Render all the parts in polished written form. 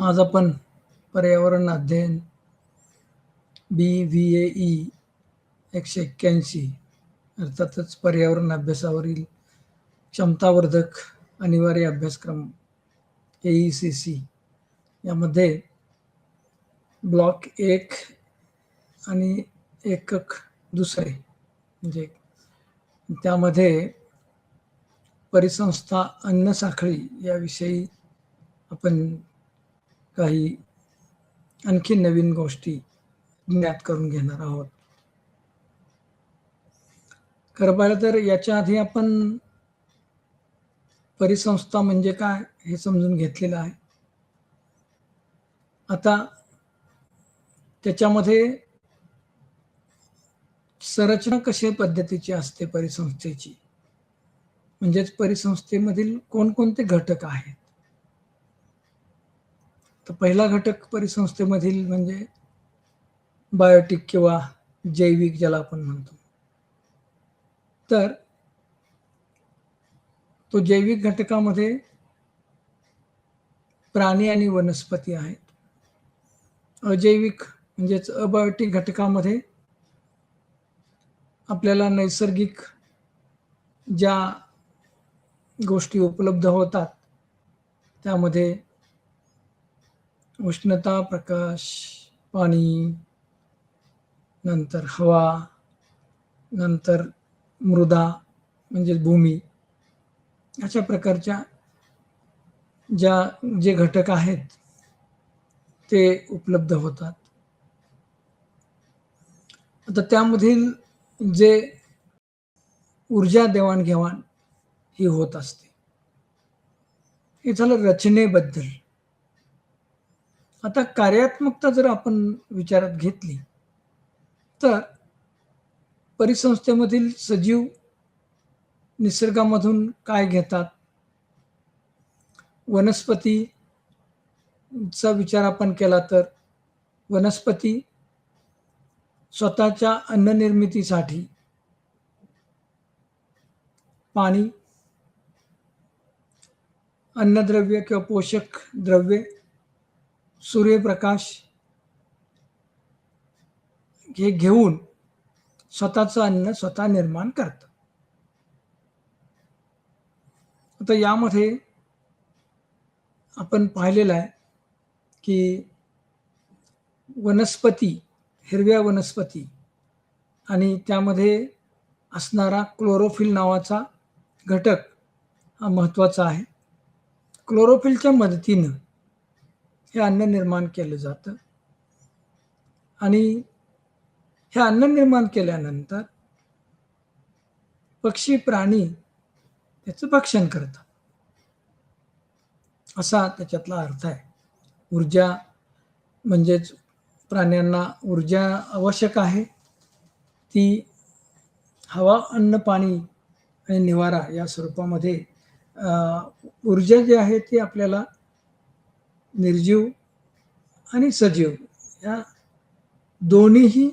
आज आपण पर्यावरण अध्ययन BVAE 181 अर्थातच पर्यावरण अभ्यासावरील क्षमतावर्धक अनिवार्य अभ्यासक्रम AECC यामध्ये ब्लॉक 1 आणि एकक दुसरे म्हणजे त्यामध्ये परिसंस्था अन्न साखळी याविषयी आपण काही आणखी नवीन गोष्टी ज्ञात करून घेणार आहोत. खरं पाहिलं तर याच्या आधी आपण परिसंस्था म्हणजे काय हे समजून घेतलेलं आहे. आता त्याच्यामध्ये संरचना कशा पद्धतीची असते परिसंस्थेची, म्हणजेच परिसंस्थेमधील कोणकोणते घटक आहेत. तर पहिला घटक परिसंस्थेमधील म्हणजे बायोटिक किंवा जैविक ज्याला आपण म्हणतो. तर तो जैविक घटकामध्ये प्राणी आणि वनस्पती आहेत. अजैविक म्हणजेच अबायोटिक घटकामध्ये आपल्याला नैसर्गिक ज्या गोष्टी उपलब्ध होतात त्यामध्ये उष्णता, प्रकाश, पाणी, नंतर हवा, नंतर मृदा म्हणजे भूमी, अशा प्रकारच्या जे घटक आहेत ते उपलब्ध होतात. आता त्यामधील जे ऊर्जा देवाणघेवाण ही होत असते. हे झालं रचनेबद्दल. आता कार्यात्मकता जर आपण विचारात घेतली तर परिसंस्थेमधील सजीव निसर्गामधून काय घेतात, वनस्पतीचा विचार आपण केला तर वनस्पती स्वतःच्या अन्न निर्मितीसाठी पाणी, अन्नद्रव्य किंवा पोषक द्रव्ये, सूर्यप्रकाश हे घेऊन स्वतःचं अन्न स्वतः निर्माण करतं. आता यामध्ये आपण पाहिलेलं आहे की वनस्पती, हिरव्या वनस्पती आणि त्यामध्ये असणारा क्लोरोफिल नावाचा घटक हा महत्त्वाचा आहे. क्लोरोफिलच्या मदतीनं हे अन्न निर्माण केलं जातं आणि हे अन्न निर्माण केल्यानंतर पक्षी, प्राणी त्याचं भक्षण करतात, असा त्याच्यातला अर्थ आहे. ऊर्जा म्हणजेच प्राण्यांना ऊर्जा आवश्यक आहे. ती हवा, अन्न, पाणी आणि निवारा या स्वरूपामध्ये ऊर्जा जी आहे ती आपल्याला निर्जीव आणि सजीव या दोन्हीही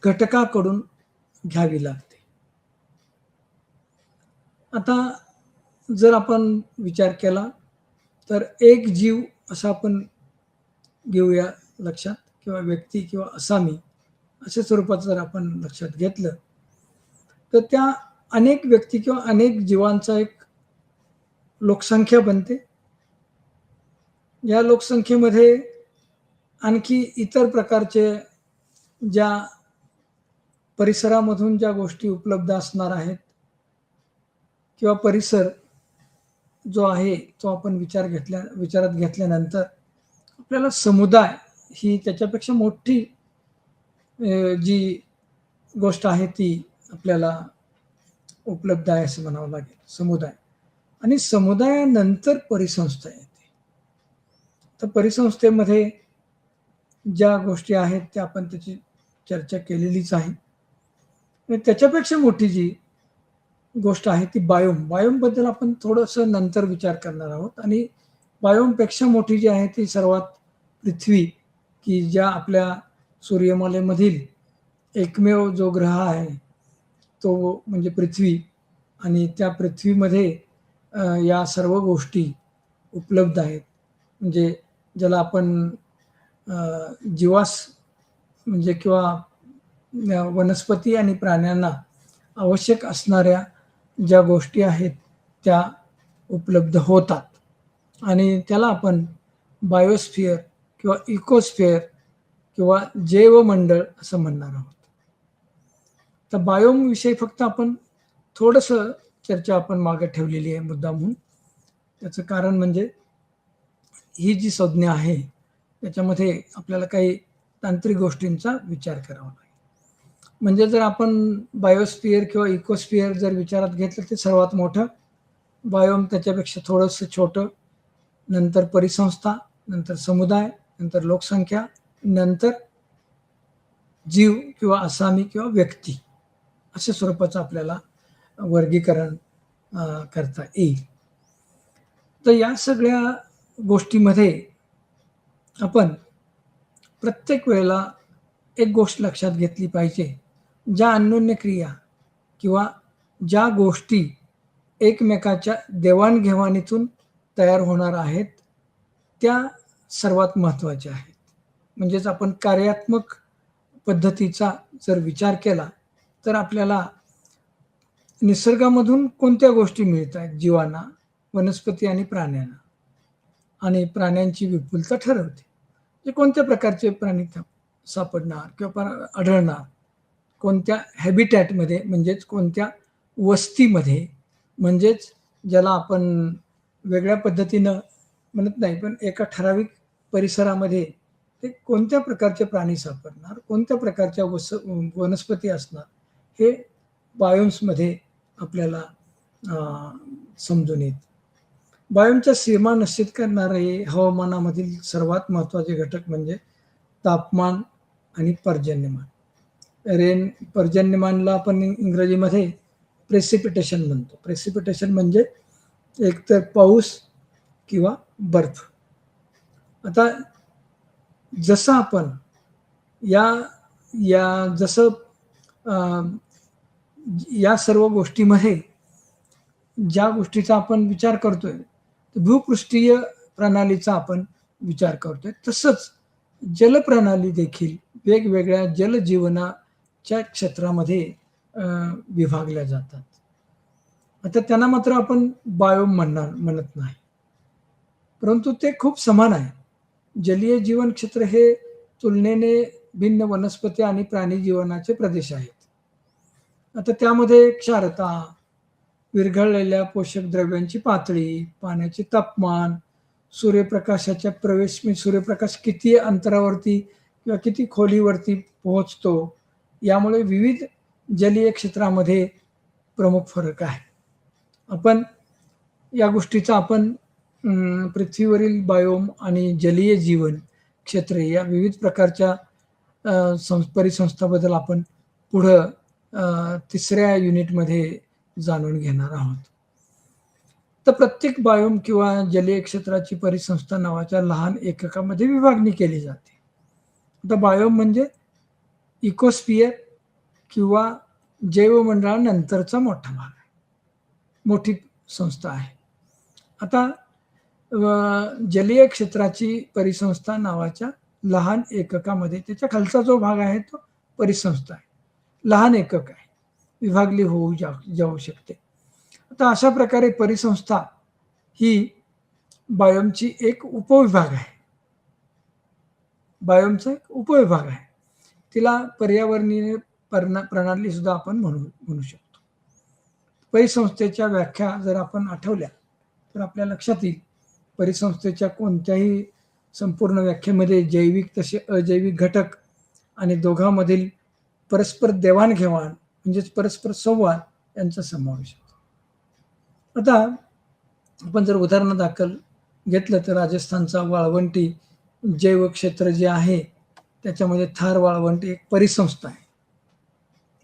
घटकाकडून घ्यावी लागते. आता जर आपण विचार केला तर एक जीव असा आपण घेऊया लक्षात, किंवा व्यक्ती किंवा असामी अशा स्वरूपात जर आपण लक्षात घेतलं तर त्या अनेक व्यक्ती किंवा अनेक जीवांचा एक लोकसंख्या बनते. या लोकसंख्येमध्ये आणखी इतर प्रकारचे ज्या परिसरामधून ज्या गोष्टी उपलब्ध असणार आहेत किंवा परिसर जो आहे तो आपण विचारात घेतल्यानंतर आपल्याला समुदाय ही त्याच्यापेक्षा मोठी जी गोष्ट आहे ती आपल्याला उपलब्ध आहे असं म्हणावं लागेल. समुदाय आणि समुदायानंतर परिसंस्था येते. तर परिसंस्थेमध्ये ज्या गोष्टी आहेत त्या आपण त्याची चर्चा केलेलीच आहे. त्याच्यापेक्षा मोठी जी गोष्ट आहे ती बायोमबद्दल आपण थोडंसं नंतर विचार करणार आहोत. आणि बायोमपेक्षा मोठी जी आहे ती सर्वात पृथ्वी, की ज्या आपल्या सूर्यमालेमधील एकमेव जो ग्रह आहे तो म्हणजे पृथ्वी, आणि त्या पृथ्वीमध्ये या सर्व गोष्टी उपलब्ध आहेत. म्हणजे ज्याला आपण जीवास म्हणजे किंवा वनस्पती आणि प्राण्यांना आवश्यक असणाऱ्या ज्या गोष्टी आहेत त्या उपलब्ध होतात आणि त्याला आपण बायोस्फिअर किंवा इकोस्फिअर किंवा जैवमंडळ असं म्हणणार आहोत. तर बायोम विषयी फक्त आपण थोडंसं चर्चा आपण मागे ठेवलेली आहे मुद्दामहून. त्याचं कारण म्हणजे ही जी संज्ञा आहे त्याच्यामध्ये आपल्याला काही तांत्रिक गोष्टींचा विचार करावा लागेल. म्हणजे जर आपण बायोस्फिअर किंवा इकोस्फिअर जर विचारात घेतलं ते सर्वात मोठं, बायोम त्याच्यापेक्षा थोडंसं छोटं, नंतर परिसंस्था, नंतर समुदाय, नंतर लोकसंख्या, नंतर जीव किंवा असामी किंवा व्यक्ती अशा स्वरूपाचं आपल्याला वर्गीकरण करता येईल. तर या सगळ्या गोष्टीमध्ये आपण प्रत्येक वेळेला एक गोष्ट लक्षात घेतली पाहिजे, ज्या अन्योन्य क्रिया किंवा ज्या गोष्टी एकमेकाच्या देवाणघेवाणीतून तयार होणार आहेत, त्या सर्वात महत्त्वाच्या आहेत. म्हणजेच आपण कार्यात्मक पद्धतीचा जर विचार केला, तर आपल्याला निसर्गामधून कोणत्या गोष्टी मिळत आहेत जीवांना, वनस्पती आणि प्राण्यांना आणि प्राण्यांची विपुलता ठरवते. म्हणजे कोणत्या प्रकारचे प्राणी सापडणार किंवा आढळणार, कोणत्या हॅबिटॅटमध्ये म्हणजेच कोणत्या वस्तीमध्ये, म्हणजेच ज्याला आपण वेगळ्या पद्धतीनं म्हणत नाही, पण एका ठराविक परिसरामध्ये ते कोणत्या प्रकारचे प्राणी सापडणार, कोणत्या प्रकारच्या वनस्पती असणार, हे बायोम्समध्ये आपल्याला समजून येतं. बायोमच्या सीमा निश्चित करणारे हवामानामधील सर्वात महत्त्वाचे घटक म्हणजे तापमान आणि पर्जन्यमान. पर्जन्यमानला आपण इंग्रजीमध्ये प्रेसिपिटेशन म्हणतो. प्रेसिपिटेशन म्हणजे एकतर पाऊस किंवा बर्फ. आता जसं आपण जसं या सर्व गोष्टीमध्ये ज्या गोष्टीचा आपण विचार करतोय, भूपृष्ठीय प्रणालीचा आपण विचार करतोय, तसंच जलप्रणाली देखील वेगवेगळ्या जलजीवनाच्या क्षेत्रामध्ये विभागल्या जातात. आता त्यांना मात्र आपण बायोम म्हणत नाही, परंतु ते खूप समान आहे. जलीय जीवन क्षेत्र हे तुलनेने भिन्न वनस्पती आणि प्राणी जीवनाचे प्रदेश आहेत. आता त्यामध्ये क्षारता, विरघळलेल्या पोषक द्रव्यांची पातळी, पाण्याचे तापमान, सूर्यप्रकाशाच्या प्रवेश म्हणजे सूर्यप्रकाश किती अंतरावरती किंवा किती खोलीवरती पोहोचतो, यामुळे विविध जलीय क्षेत्रामध्ये प्रमुख फरक आहे. आपण या गोष्टीचा आपण पृथ्वीवरील बायोम आणि जलीय जीवन क्षेत्रे या विविध प्रकारच्या परिसंस्थाबद्दल आपण पुढं तिसऱ्या युनिटमध्ये जाणून घेणार आहोत. तर प्रत्येक बायोम किंवा जलीय क्षेत्राची परिसंस्था नावाच्या लहान एककामध्ये विभागणी केली जाते. आता बायोम म्हणजे इकोस्फिअर किंवा जैवमंडळानंतरचा मोठा भाग आहे, मोठी संस्था आहे. आता जलीय क्षेत्राची परिसंस्था नावाच्या लहान एककामध्ये त्याच्या खालचा जो भाग आहे तो परिसंस्था आहे, लहान एकक आहे, विभागली होऊ जाऊ शकते. आता अशा प्रकारे परिसंस्था ही बायोमची एक उपविभाग आहे. बायोमचा एक उपविभाग आहे. तिला पर्यावरणीय प्रणाली सुद्धा आपण म्हणू शकतो. परिसंस्थेच्या व्याख्या जर आपण आठवल्या तर आपल्या लक्षात येईल, परिसंस्थेच्या कोणत्याही संपूर्ण व्याख्येमध्ये जैविक तसे अजैविक घटक आणि दोघांमधील परस्पर देवाणघेवाण म्हणजेच परस्पर संवाद यांचा समावेश होतो. आता आपण जर उदाहरणादाखल घेतलं तर राजस्थानचा वाळवंटी जैव क्षेत्र जे आहे त्याच्यामध्ये थार वाळवंटी एक परिसंस्था आहे.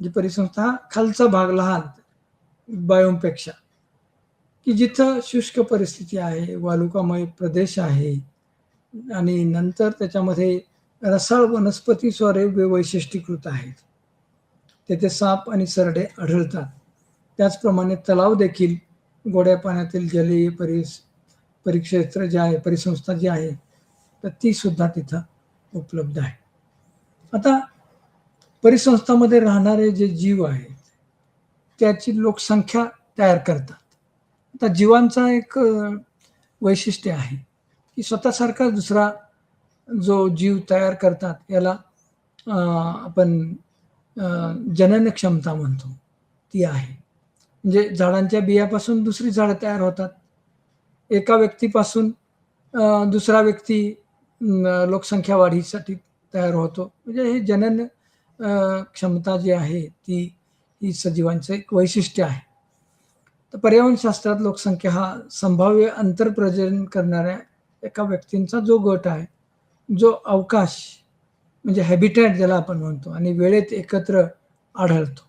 जी परिसंस्था हा खालचा भाग लहान बायोमपेक्षा, की जिथं शुष्क परिस्थिती आहे, वालुकामय प्रदेश आहे आणि नंतर त्याच्यामध्ये रसाळ वनस्पती स्वरूपे वैशिष्ट्यीकृत आहेत. तेथे साप आणि सरडे आढळतात. त्याचप्रमाणे तलाव देखील गोड्या पाण्यातील जलीय परिक्षेत्र जे आहे, परिसंस्था जी आहे, तर ती सुद्धा तिथं उपलब्ध आहे. आता परिसंस्थामध्ये राहणारे जे जीव आहेत, त्याची लोकसंख्या तयार करतात. आता जीवांचा एक वैशिष्ट्य आहे, की स्वतःसारखा दुसरा जो जीव तयार करतात, याला आपण जनन क्षमता म्हणतो, ती आहे. म्हणजे झाडांच्या बियापासून दुसरी झाडं तयार होतात. एका व्यक्तीपासून दुसरा व्यक्ती लोकसंख्या वाढीसाठी तयार होतो. म्हणजे हे जनन क्षमता जी आहे ती ही सजीवांचं एक वैशिष्ट्य आहे. तर पर्यावरणशास्त्रात लोकसंख्या हा संभाव्य आंतरप्रजनन करणाऱ्या एका व्यक्तींचा जो गट आहे, जो अवकाश म्हणजे हॅबिटॅट ज्याला आपण म्हणतो आणि वेळेत एकत्र आढळतो.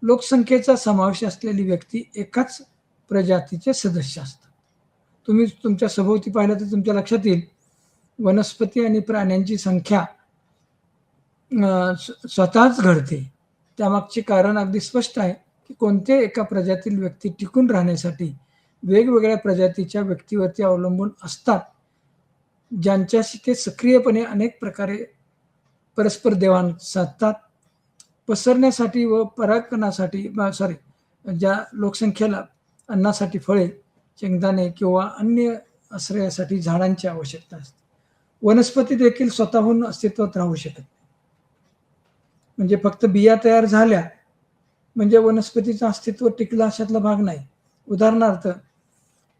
लोकसंख्येचा समावेश असलेली व्यक्ती एकाच प्रजातीचे सदस्य असतात. तुम्ही तुमच्या सभोवती पाहिलं तर तुमच्या लक्षात येईल, वनस्पती आणि प्राण्यांची संख्या स्वतःच घडते. त्यामागचे कारण अगदी स्पष्ट आहे, की कोणत्याही एका प्रजातीतील व्यक्ती टिकून राहण्यासाठी वेगवेगळ्या प्रजातीच्या व्यक्तीवरती अवलंबून असतात, ज्यांच्याशी ते सक्रियपणे अनेक प्रकारे परस्पर देवाण साधतात. पसरण्यासाठी व परागकणासाठी ज्या लोकसंख्येला अन्नासाठी फळे, शेंगदाणे किंवा अन्य आश्रयासाठी झाडांची आवश्यकता असते. वनस्पती देखील स्वतःहून अस्तित्वात राहू शकत नाही. म्हणजे फक्त बिया तयार झाल्या म्हणजे वनस्पतीचं अस्तित्व टिकलं अशातला भाग नाही. उदाहरणार्थ,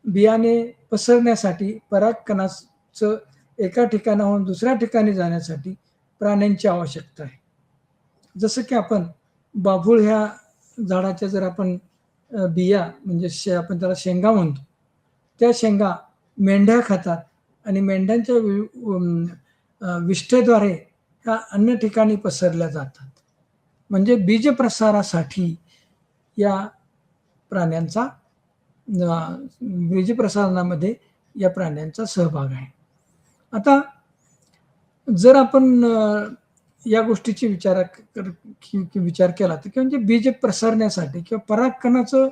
बियाणे पसरण्यासाठी परागकणाचं एका ठिकाणाहून दुसऱ्या ठिकाणी जाण्यासाठी प्राण्यांची आवश्यकता आहे. जसं की आपण बाभूळ ह्या झाडाच्या जर आपण बिया म्हणजे आपण त्याला शेंगा म्हणतो, त्या शेंगा मेंढ्या खातात आणि मेंढ्यांच्या विष्ठेद्वारे ह्या अन्य ठिकाणी पसरल्या जातात. म्हणजे बीजप्रसारासाठी या प्राण्यांचा बीजप्रसारणामध्ये या प्राण्यांचा सहभाग आहे. आता जर आपण या गोष्टीची विचार केला तर म्हणजे बीज प्रसारण्यासाठी किंवा परागकणाचं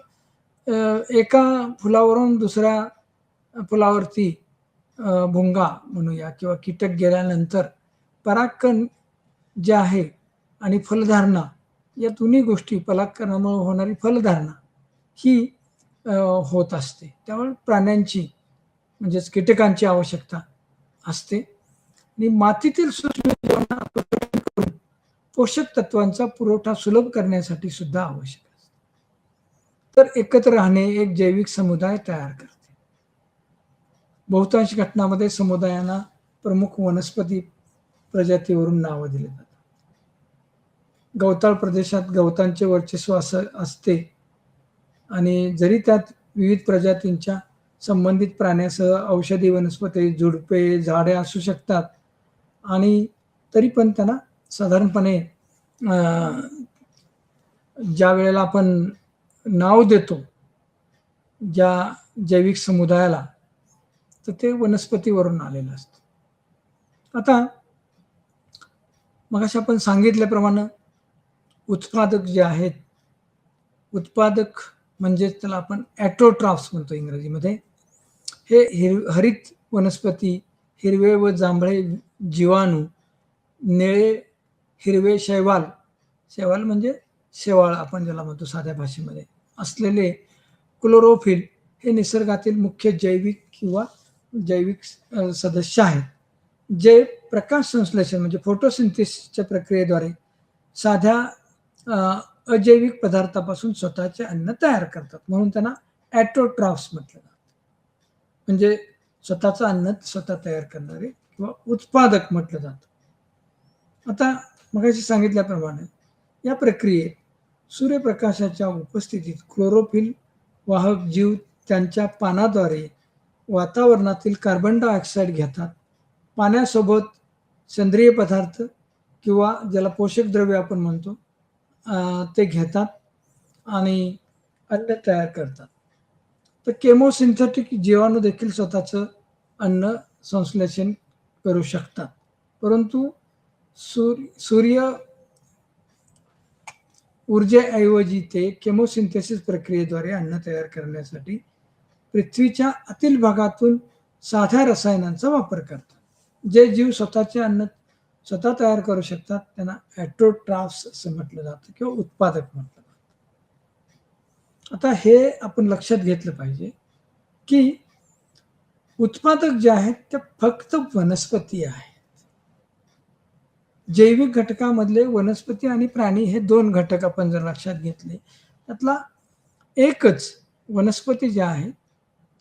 एका फुलावरून दुसऱ्या फुलावरती भुंगा म्हणूया किंवा कीटक गेल्यानंतर परागकण जे आहे आणि फलधारणा, या दोन्ही गोष्टी परागकणामुळे होणारी फलधारणा ही होत असते. त्यामुळे प्राण्यांची म्हणजेच कीटकांची आवश्यकता असते आणि मातीतील सूक्ष्म जीवांना आकर्षण करून पोषक तत्वांचा पुरवठा सुलभ करण्यासाठी सुद्धा आवश्यक असते. तर एकत्र राहणे एक जैविक समुदाय तयार करते. बहुतांश घटनांमध्ये समुदायांना प्रमुख वनस्पती प्रजातीवरून नावं दिली जातात. गवताळ प्रदेशात गवतांचे वर्चस्व असते आणि जरी त्यात विविध प्रजातींच्या संबंधित प्राण्यासह औषधी वनस्पती, झुडपे, झाडे असू शकतात आणि तरी पण त्यांना साधारणपणे ज्या वेळेला आपण नाव देतो ज्या जैविक समुदायाला, तर ते वनस्पतीवरून आलेलं असतं. आता मगाशी आपण सांगितल्याप्रमाणे उत्पादक जे आहेत, उत्पादक म्हणजे त्याला आपण ॲटोट्रॉफ्स म्हणतो इंग्रजीमध्ये, हे हरित वनस्पती, हिरवे व जांभळे जीवाणू, निळे हिरवे शैवाल, शैवाल म्हणजे शेवाळ आपण ज्याला म्हणतो साध्या भाषेमध्ये, असलेले क्लोरोफिल हे निसर्गातील मुख्य जैविक सदस्य आहेत, जे प्रकाश संश्लेषण म्हणजे फोटोसिंथेसिसच्या प्रक्रियेद्वारे साध्या अजैविक पदार्थापासून स्वतःचे अन्न तयार करतात. म्हणून त्यांना ॲटोट्रॉफ्स म्हटलं जातं. म्हणजे स्वतःचं अन्न स्वतः तयार करणारे किंवा उत्पादक म्हटलं जातं. आता मगाशी सांगितल्याप्रमाणे या प्रक्रियेत सूर्यप्रकाशाच्या उपस्थितीत क्लोरोफिल वाहक जीव त्यांच्या पानाद्वारे वातावरणातील कार्बन डायऑक्साईड घेतात. पाण्यासोबत सेंद्रिय पदार्थ किंवा ज्याला पोषक द्रव्य आपण म्हणतो ते घेतात आणि अन्न तयार करतात. तर केमोसिंथेटिक जीवाणू देखील स्वतःचं अन्न संश्लेषण करू शकतात, परंतु सूर्य ऊर्जेऐवजी ते केमोसिंथेसिस प्रक्रियेद्वारे अन्न तयार करण्यासाठी पृथ्वीच्या आतील भागातून साध्या रसायनांचा वापर करतात. जे जीव स्वतःचे अन्न स्वतः तयार करू शकतात त्यांना ॲटोट्राफ्स असं म्हटलं जातं किंवा उत्पादक म्हटलं जातं. आता हे आपण लक्षात घेतलं पाहिजे की उत्पादक जे आहेत ते फक्त वनस्पती आहेत. जैविक घटकामधले वनस्पती आणि प्राणी हे 2 घटक आपण जर लक्षात घेतले, त्यातला एकच वनस्पती ज्या आहेत,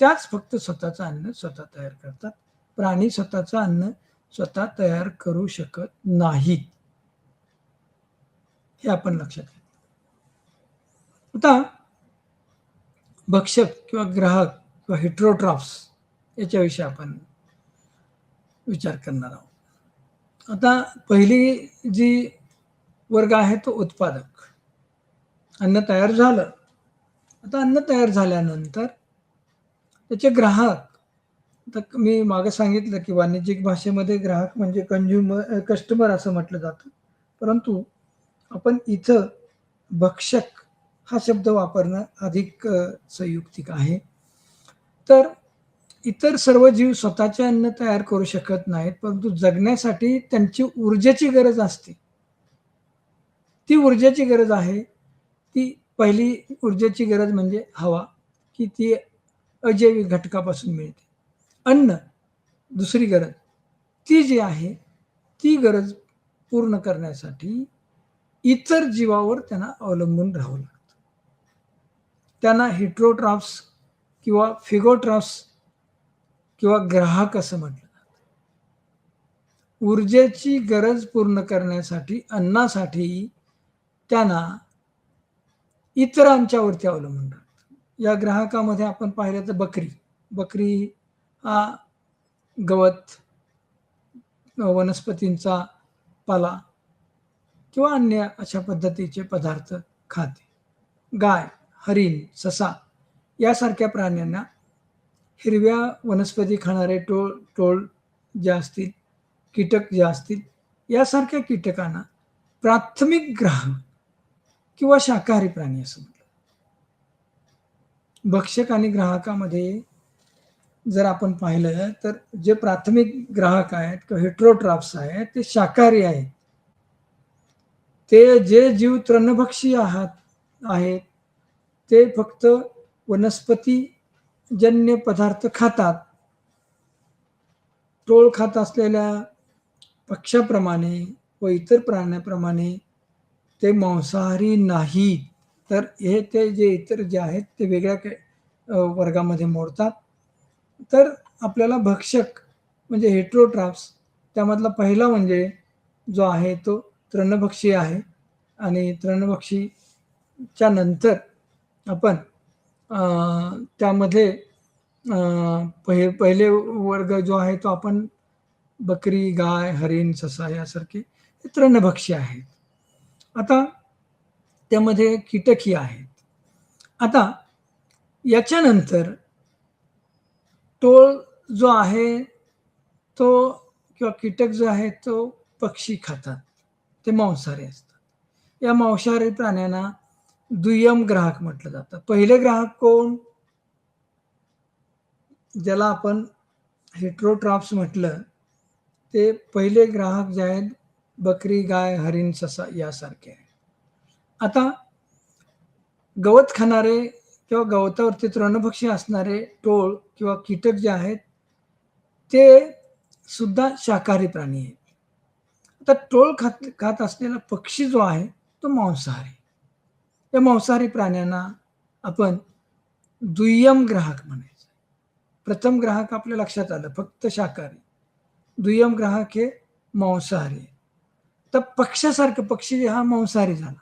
त्याच फक्त स्वतःचं अन्न स्वतः तयार करतात. प्राणी स्वतःचं अन्न स्वतः तयार करू शकत नाहीत. हे आपण लक्षात घेतलं. आता भक्षक किंवा ग्राहक किंवा हेटेरोट्रॉफ्स याच्याविषयी आपण विचार करणार आहोत. आता पहिली जी वर्ग आहे तो उत्पादक. अन्न तयार झालं. आता अन्न तयार झाल्यानंतर त्याचे ग्राहक, तर मी मागे सांगितलं की वाणिज्यिक भाषेमध्ये ग्राहक म्हणजे कस्टमर असं म्हटलं जातं. परंतु आपण इथं भक्षक हा शब्द वापरणं अधिक संयुक्तिक आहे. तर इतर सर्व जीव स्वतःचे अन्न तयार करू शकत नाहीत, परंतु जगण्यासाठी त्यांची ऊर्जेची गरज असते. ती ऊर्जेची गरज आहे, ती पहिली ऊर्जेची गरज म्हणजे हवा, की ती अजैविक घटकापासून मिळते. अन्न दुसरी गरज, ती जी आहे ती गरज पूर्ण करण्यासाठी इतर जीवावर त्यांना अवलंबून राहावं लागतं. त्यांना हेटेरोट्रॉफ्स किंवा फिगोट्रॉफ्स किंवा ग्राहक असं म्हटलं जातं. ऊर्जेची गरज पूर्ण करण्यासाठी, अन्नासाठी त्यांना इतरांच्यावरती अवलंबून राहतं. या ग्राहकामध्ये आपण पाहिलं तर बकरी हा गवत, वनस्पतींचा पाला किंवा अन्य अशा पद्धतीचे पदार्थ खाते. गाय, हरिण, ससा यासारख्या प्राण्यांना हिरव्या वनस्पती खाणारे टोळ जे असतील, कीटक जे असतील, यासारख्या कीटकांना प्राथमिक ग्राहक किंवा शाकाहारी प्राणी असं म्हटलं. भक्षक आणि ग्राहकामध्ये जर आपण पाहिलं तर जे प्राथमिक ग्राहक आहेत किंवा हेटेरोट्रॉफ्स आहेत ते शाकाहारी आहेत. ते जे जीव तृणभक्षी आहेत ते फक्त वनस्पतीजन्य पदार्थ खातात. टोळ खात असलेल्या पक्ष्याप्रमाणे व इतर प्राण्याप्रमाणे ते मांसाहारी नाहीत. तर हे ते जे इतर जे आहेत ते वेगळ्या वर्गामध्ये मोडतात. तर आपल्याला भक्षक म्हणजे हेटेरोट्रॉफ्स त्यामधला पहिला म्हणजे जो आहे तो तृणभक्षी आहे आणि तृणभक्षीच्या नंतर आपण त्यामध्ये पहिले वर्ग जो आहे तो आपण बकरी, गाय, हरिण, ससा यासारखे तृणभक्षी आहेत. आता त्यामध्ये कीटकही आहेत. आता याच्यानंतर टोळ जो आहे तो किंवा कीटक जो आहे तो पक्षी खातात. ते मांसाहारी असतात. या मांसाहारी प्राण्यांना दुय्यम ग्राहक म्हटलं जातं. पहिले ग्राहक कोण? ज्याला आपण हेटेरोट्रॉफ्स म्हटलं, ते पहिले ग्राहक जे आहेत बकरी, गाय, हरिण, ससा यासारखे आहेत. आता गवत खाणारे किंवा गवतावरती तृणभक्षी असणारे टोळ किंवा कीटक जे आहेत ते सुद्धा शाकाहारी प्राणी आहेत. आता टोळ खात असलेला पक्षी जो आहे तो मांसाहारी. या मांसाहारी प्राण्यांना आपण दुय्यम ग्राहक म्हणायचं. प्रथम ग्राहक आपल्या लक्षात आलं फक्त शाकाहारी. दुय्यम ग्राहक हे मांसाहारी. तर पक्षी हा मांसाहारी झाला.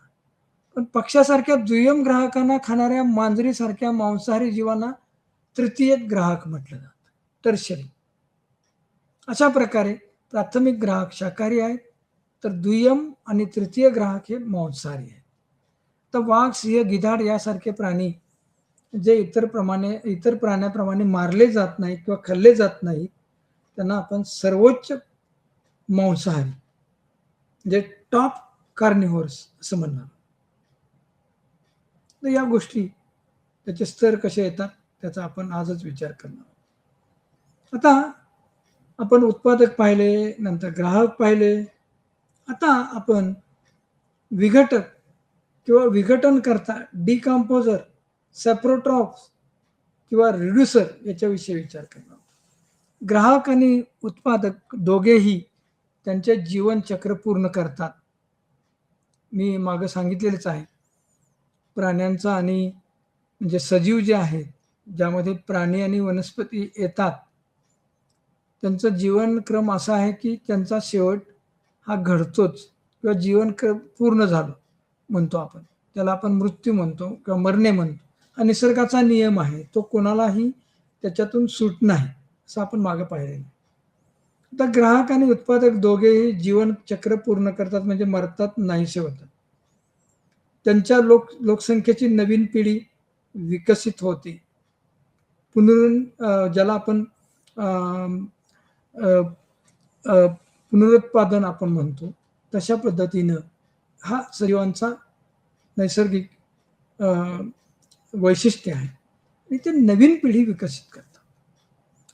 पण पक्षासारख्या दुय्यम ग्राहकांना खाणाऱ्या मांजरीसारख्या मांसाहारी जीवांना तृतीय ग्राहक म्हटलं जातं, टर्शरी. अशा प्रकारे प्राथमिक ग्राहक शाकाहारी आहेत, तर दुय्यम आणि तृतीय ग्राहक हे मांसाहारी आहेत. तर वाघ, सिंह, गिधाड यासारखे प्राणी जे इतर प्राण्याप्रमाणे मारले जात नाहीत किंवा खाल्ले जात नाहीत, त्यांना आपण सर्वोच्च मांसाहारी म्हणजे टॉप कार्निव्होर्स असं म्हणणार. तर या गोष्टी त्याचे स्तर कसे येतात त्याचा आपण आजच विचार करणार आहोत. आता आपण उत्पादक पाहिले, नंतर ग्राहक पाहिले. आता आपण विघटक किंवा विघटनकर्ता, डिकम्पोजर, सेप्रोट्रॉप्स किंवा रिड्युसर याच्याविषयी विचार करणार आहोत. ग्राहक आणि उत्पादक दोघेही त्यांचे जीवनचक्र पूर्ण करतात. मी मागं सांगितलेलंच आहे. प्राण्यांचा आणि म्हणजे सजीव जे आहेत, ज्यामध्ये प्राणी आणि वनस्पती येतात, त्यांचं जीवनक्रम असा आहे की त्यांचा शेवट हा घडतोच किंवा जीवनक्रम पूर्ण झालं म्हणतो आपण. त्याला आपण मृत्यू म्हणतो किंवा मरणे म्हणतो. हा निसर्गाचा नियम आहे. तो कोणालाही त्याच्यातून सूट नाही, असं आपण मागे पाहिलेलं. आता ग्राहक आणि उत्पादक दोघेही जीवनचक्र पूर्ण करतात म्हणजे मरतात, नाहीसे होतात. त्यांच्या लोकसंख्येची नवीन पिढी विकसित होते. ज्याला आपण पुनरुत्पादन आपण म्हणतो, तशा पद्धतीनं हा सजीवांचा नैसर्गिक वैशिष्ट्य आहे आणि ते नवीन पिढी विकसित करतात.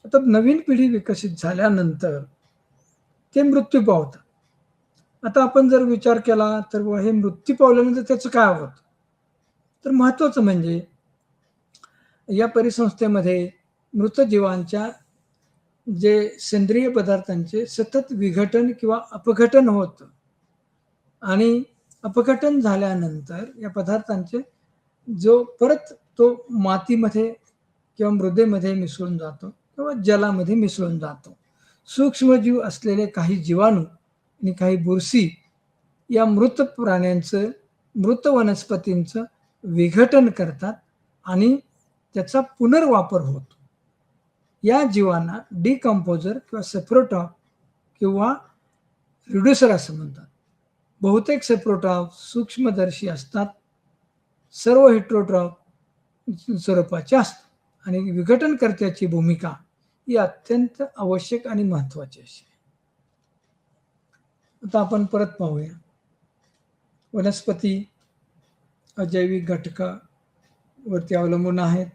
आता नवीन पिढी विकसित झाल्यानंतर ते मृत्यू पावतात. आता आपण जर विचार केला तर हे मृत्यू पावल्यानंतर त्याचं काय होतं? तर महत्त्वाचं म्हणजे या परिसंस्थेमध्ये मृत जीवांच्या जे सेंद्रिय पदार्थांचे सतत विघटन किंवा अपघटन होतं आणि अपघटन झाल्यानंतर या पदार्थांचे जो परत तो मातीमध्ये किंवा मृदेमध्ये मिसळून जातो किंवा जलामध्ये मिसळून जातो. सूक्ष्मजीव असलेले काही जीवाणू आणि काही बुरशी या मृत प्राण्यांचं, मृत वनस्पतींचं विघटन करतात आणि त्याचा पुनर्वापर होतो. या जीवांना डिकम्पोजर किंवा सेप्रोट्रॉप किंवा रिड्युसर असं म्हणतात. बहुतेक सेप्रोट्रॉप सूक्ष्मदर्शी असतात. सर्व हेटेरोट्रॉप स्वरूपाचे असतात आणि विघटनकर्त्याची भूमिका ही अत्यंत आवश्यक आणि महत्त्वाची अशी आहे. आता आपण परत पाहूया. वनस्पती अजैविक घटकावरती अवलंबून आहेत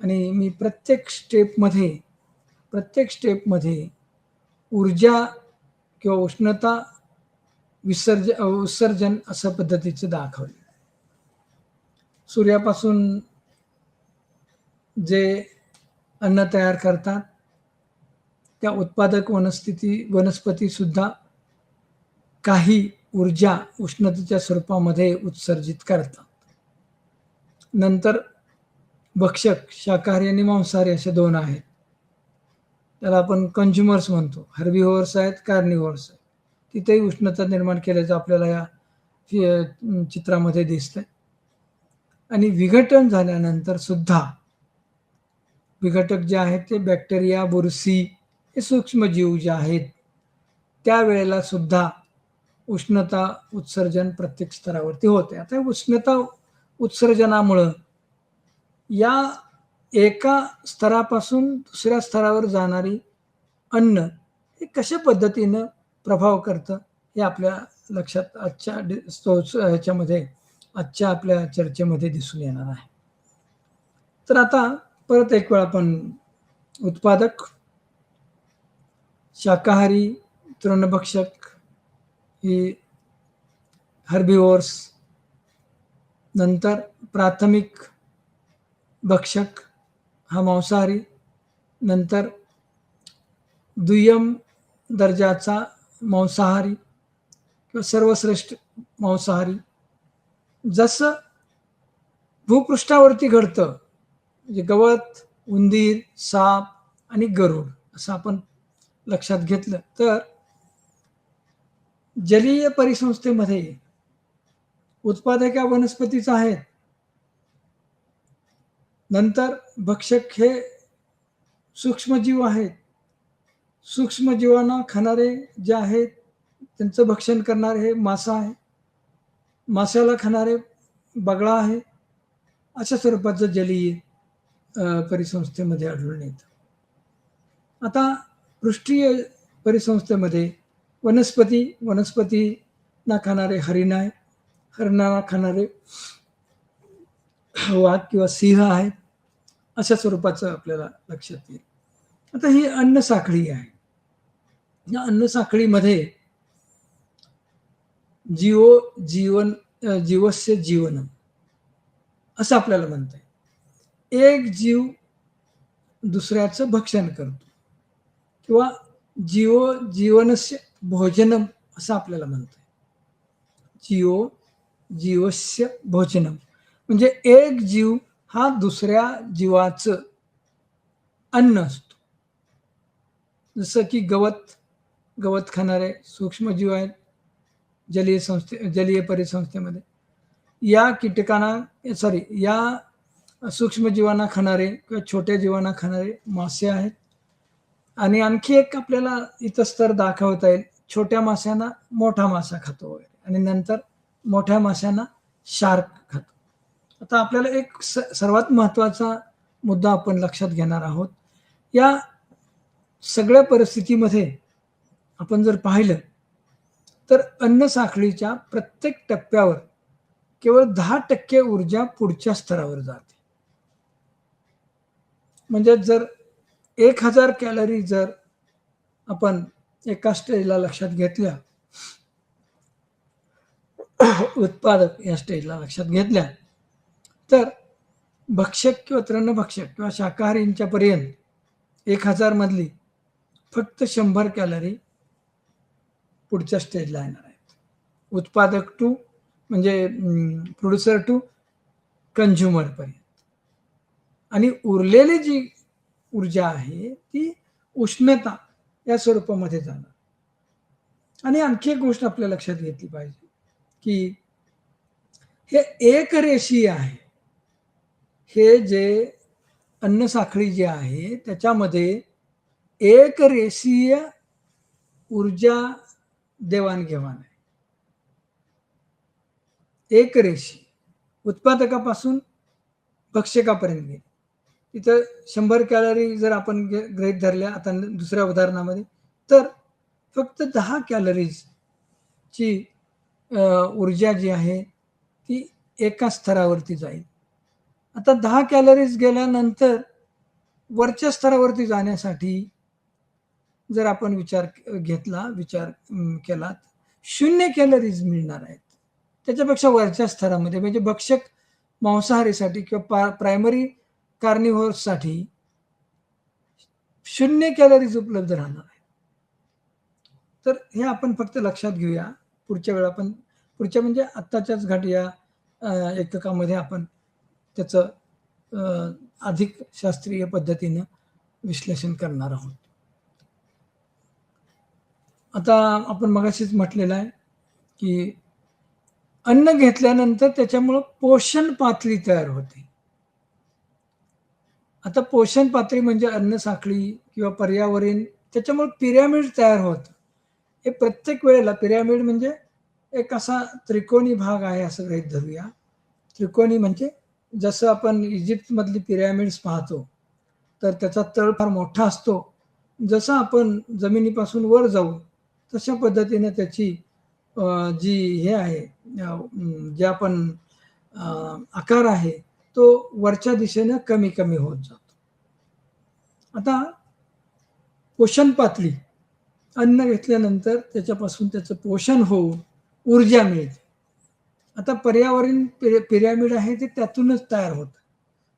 आणि मी प्रत्येक स्टेपमध्ये ऊर्जा किंवा उष्णता उत्सर्जन अशा पद्धतीचे दाखवले. सूर्यापासून जे अन्न तयार करतात त्या उत्पादक वनस्पती सुद्धा काही ऊर्जा उष्णतेच्या स्वरूपामध्ये उत्सर्जित करतात. नंतर भक्षक शाकाहारी आणि मांसाहारी असे दोन आहेत. त्याला आपण कंझ्युमर्स म्हणतो. हर्बिव्हर्स आहेत, कार्निव्हर्स आहेत. तिथेही उष्णता निर्माण केल्याचं आपल्याला या चित्रामध्ये दिसतंय. आणि विघटन झाल्यानंतर सुद्धा विघटक जे आहेत ते बॅक्टेरिया, बुरशी हे सूक्ष्मजीव जे आहेत त्यावेळेला सुद्धा उष्णता उत्सर्जन प्रत्येक स्तरावरती होते. आता उष्णता उत्सर्जनामुळं या एका स्तरापासून दुसऱ्या स्तरावर जाणारी अन्न हे कशा पद्धतीनं प्रभाव करतं हे आपल्या लक्षात आजच्या आपल्या चर्चेमध्ये दिसून येणार आहे. तर आता परत एक वेळा आपण उत्पादक, शाकाहारी, तृणभक्षक ही हर्बिव्हर्स, नंतर प्राथमिक भक्षक हा मांसाहारी, नंतर दुय्यम दर्जाचा मांसाहारी किंवा सर्वश्रेष्ठ मांसाहारी. जसं भूपृष्ठावरती घडतं म्हणजे गवत, उंदीर, साप आणि गरुड असं आपण लक्षात घेतलं तर जलीय परिसंस्थेमध्ये उत्पादक या वनस्पतीच आहेत. नंतर भक्षक हे सूक्ष्मजीव आहेत. सूक्ष्मजीवांना खाणारे जे आहेत त्यांचं भक्षण करणारे हे मासा आहे. माशाला खाणारे बगळा आहे. अशा स्वरूपाचं जलीय परिसंस्थेमध्ये आढळून येतं. आता पृष्ठीय परिसंस्थेमध्ये वनस्पतींना खाणारे हरिण आहे. हरिणाला खाणारे वाघ किंवा सिंह आहेत. अशा स्वरूपाचं आपल्याला लक्षात येईल. आता ही अन्न साखळी आहे. या अन्न साखळीमध्ये जीवस्य जीवनम असं आपल्याला म्हणता येईल. एक जीव दुसऱ्याचं भक्षण करतो किंवा जीवनस्य भोजनम असं आपल्याला म्हणता येईल. जीवस्य भोजनम म्हणजे एक जीव हा दुसऱ्या जीवाचं अन्न असतो. जसं की गवत खाणारे सूक्ष्म जीव आहेत जलीय परिसंस्थेमध्ये. या सूक्ष्म जीवांना खाणारे किंवा छोट्या जीवांना खाणारे मासे आहेत. आणि आणखी एक आपल्याला इतस्तर दाखवता येईल, छोट्या माशांना मोठा मासा खातो वगैरे आणि नंतर मोठ्या माशांना शार्क खातो. आता आपल्याला एक सर्वात महत्त्वाचा मुद्दा आपण लक्षात घेणार आहोत. या सगळ्या परिस्थितीमध्ये आपण जर पाहिलं तर अन्न साखळीच्या प्रत्येक टप्प्यावर केवळ 10% ऊर्जा पुढच्या स्तरावर जाते. म्हणजे जर 1000 कॅलरी जर आपण एका स्टेजला लक्षात घेतल्या, उत्पादक या स्टेजला लक्षात घेतल्या, तर भक्षक किंवा तृणभक्षक किंवा शाकाहारींच्या पर्यंत 1000 मधली फक्त 100 कॅलरी पुढच्या स्टेजला येणार आहेत. उत्पादक टू म्हणजे प्रोड्युसर टू कंझ्युमर पर्यंत. आणि उरलेली जी ऊर्जा आहे ती उष्णता या स्वरूपामध्ये जाणार. आणि आणखी एक गोष्ट आपल्या लक्षात घेतली पाहिजे की हे एकरेषीय आहे. हे जे अन्न साखळी जी आहे त्याच्यामध्ये एकरेषीय ऊर्जा देवाणघेवाण आहे. एकरेषीय उत्पादकापासून भक्षकापर्यंत गेली. तिथं 100 कॅलरी जर आपण गृहीत धरल्या आता दुसऱ्या उदाहरणामध्ये, तर फक्त 10 कॅलरीजची ऊर्जा जी आहे ती एका स्तरावरती जाईल. आता 10 कॅलरीज गेल्यानंतर वरच्या स्तरावरती जाण्यासाठी जर आपण विचार केला 0 कॅलरीज मिळणार आहेत. त्याच्यापेक्षा वरच्या स्तरामध्ये म्हणजे भक्षक मांसाहारीसाठी किंवा प्रायमरी कार्निव्होरसाठी 0 कॅलरीज उपलब्ध राहणार आहेत. तर हे आपण फक्त लक्षात घेऊया. पुढच्या म्हणजे आत्ताच्याच घाट या एककामध्ये आपण त्याचं अधिक शास्त्रीय पद्धतीनं विश्लेषण करणार आहोत. आता आपण मगाशीच म्हटलेलं आहे की अन्न घेतल्यानंतर त्याच्यामुळं पोषण पातळी तयार होते. आता पोषण पातळी म्हणजे अन्न साखळी किंवा पर्यावरण त्याच्यामुळे पिरॅमिड तयार होतं. हे प्रत्येक वेळेला पिरॅमिड म्हणजे एक असा त्रिकोणी भाग आहे असं गृहीत धरूया. त्रिकोणी म्हणजे जसं आपण इजिप्तमधली पिरॅमिड्स पाहतो तर त्याचा तळ फार मोठा असतो. जसं आपण जमिनीपासून वर जाऊ तशा पद्धतीने त्याची जी हे आहे जे आपण आकार आहे तो वरच्या दिशेनं कमी कमी होत जातो. आता पोषण पातळी अन्न घेतल्यानंतर त्याच्यापासून त्याचं पोषण होऊन ऊर्जा मिळते. आता पर्यावरण पिरॅमिड आहे ते त्यातूनच तयार होतं.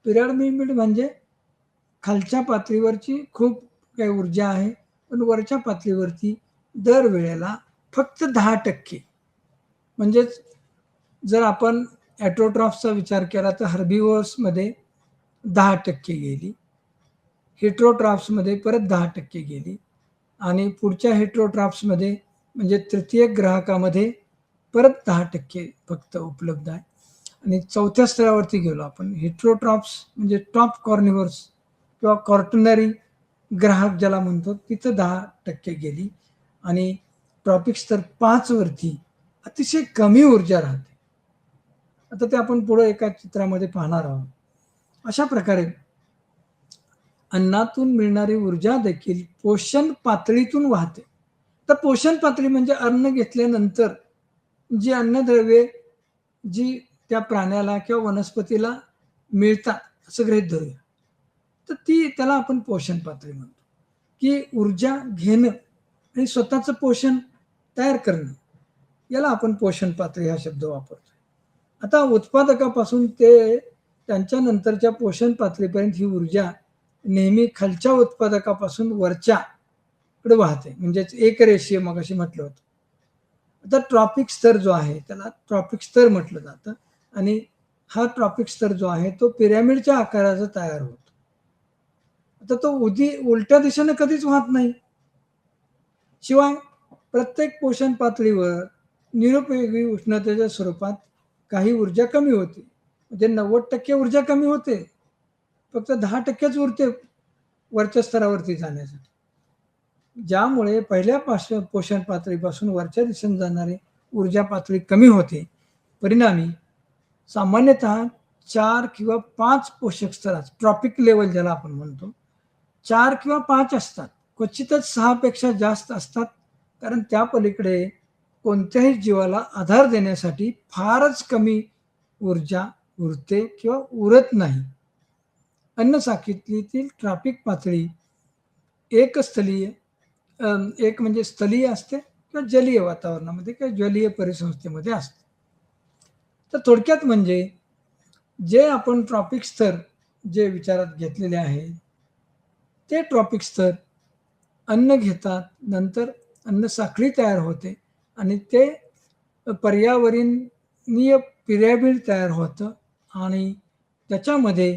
पिरॅमिड म्हणजे खालच्या पातळीवरची खूप काही ऊर्जा आहे पण वरच्या पातळीवरती दरवेळेला फक्त 10%. म्हणजेच जर आपण ॲट्रोट्रॉफ्सचा विचार केला तर हर्बिव्हर्समध्ये 10% गेली, हेट्रोट्रॉफ्समध्ये परत 10% गेली आणि पुढच्या हेट्रोट्रॉफ्समध्ये म्हणजे तृतीय ग्राहकामध्ये परत 10% फक्त उपलब्ध आहे. आणि चौथ्या स्तरावरती गेलो आपण हेट्रोट्रॉफ्स म्हणजे टॉप कॉर्निव्हर्स किंवा कॉर्टनरी ग्राहक ज्याला म्हणतो तिथं 10% गेली आणि ट्रॉपिक स्तर 5 वरती अतिशय कमी ऊर्जा राहते. आता ते आपण पुढे एका चित्रामध्ये पाहणार आहोत. अशा प्रकारे अन्नातून मिळणारी ऊर्जा देखील पोषण पातळीतून वाहते. तर पोषण पातळी म्हणजे अन्न घेतल्यानंतर जी अन्नद्रव्ये जी त्या प्राण्याला किंवा वनस्पतीला मिळतात असं गृहीत धरूया. तर त्याला आपण पोषण पातळी म्हणतो, की ऊर्जा घेणं आणि स्वतःचं पोषण तयार करणं, याला आपण पोषण पातळी हा शब्द वापरतो. आता उत्पादकापासून ते त्यांच्या नंतरच्या पोषण पातळीपर्यंत ही ऊर्जा नेहमी खालच्या उत्पादकापासून वरच्याकडे वाहते. म्हणजेच एकरेषीय मगाशी म्हटलं होतं. आता ट्रॉपिक स्तर जो आहे त्याला ट्रॉपिक स्तर म्हटलं जातं आणि हा ट्रॉपिक स्तर जो आहे तो पिरॅमिडच्या आकाराचा तयार होतो. आता तो उलट्या दिशेने कधीच वाहत नाही. शिवाय प्रत्येक पोषण पातळीवर निरुपयोगी उष्णतेच्या स्वरूपात काही ऊर्जा कमी होते. म्हणजे 90% ऊर्जा कमी होते. फक्त 10%च उरते वरच्या स्तरावरती जाण्यासाठी. ज्यामुळे पहिल्या पोषण पातळीपासून वरच्या दिशेने जाणारी ऊर्जा पातळी कमी होते. परिणामी सामान्यतः 4 किंवा 5 पोषक स्तरात ट्रॉपिक लेव्हल ज्याला आपण म्हणतो, 4 किंवा 5 असतात. क्वचितच 6 पेक्षा जास्त असतात. कारण त्या पलीकडे कोणत्याही जीवाला आधार देण्यासाठी फारच कमी ऊर्जा उरते किंवा उरत नाही. अन्न साखळीतील ट्रॉपिक पातळी एकस्थलीय एक म्हणजे स्थलीय असते किंवा जलीय वातावरणामध्ये किंवा जलीय परिसंस्थेमध्ये असते. तर थोडक्यात म्हणजे जे आपण ट्रॉपिक स्तर जे विचारात घेतलेले आहेत, ते ट्रॉपिक स्तर अन्न घेतात, नंतर अन्न साखळी तयार होते आणि ते पर्यावरणीय पिरॅमिड तयार होतं आणि त्याच्यामध्ये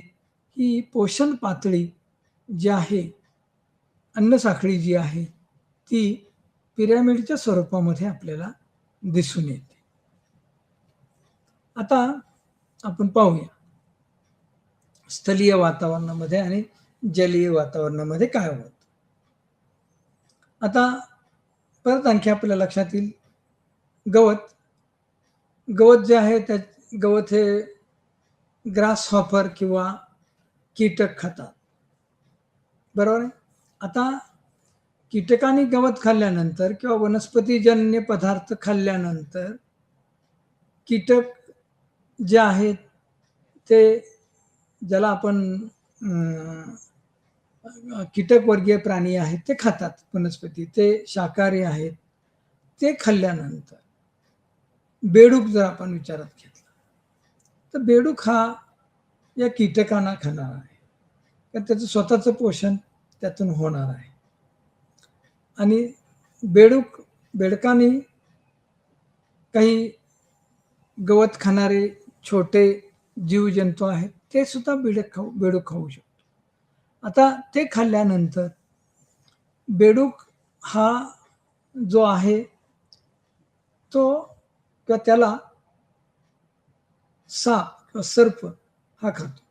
ही पोषण पातळी जी आहे, अन्न साखळी जी आहे, ती पिरॅमिडच्या स्वरूपामध्ये आपल्याला दिसून येते. आता आपण पाहूया स्थलीय वातावरणामध्ये आणि जलीय वातावरणामध्ये काय होतं. आता परत आणखी आपल्या लक्षात येईल गवत जे आहे त्या गवत हे ग्रास हॉपर किंवा कीटक खातात. बरोबर आहे. आता कीटकांनी गवत खाल्ल्यानंतर किंवा वनस्पतीजन्य पदार्थ खाल्ल्यानंतर कीटक जे आहेत ते ज्याला आपण कीटकवर्गीय प्राणी आहेत ते खातात वनस्पती, ते शाकाहारी आहेत. ते खाल्ल्यानंतर बेडूक जर आपण विचारात घेतला, तर बेडूक हा या कीटकांना खाणार आहे. तर त्याचं स्वतःचं पोषण त्यातून होणार आहे. आणि बेडकांनी काही गवत खाणारे छोटे जीवजंतू आहेत ते सुद्धा बेडूक खाऊ शकतो. आता ते खाल्ल्यानंतर बेडूक हा जो आहे तो किंवा त्याला साप किंवा सर्प हा खातो.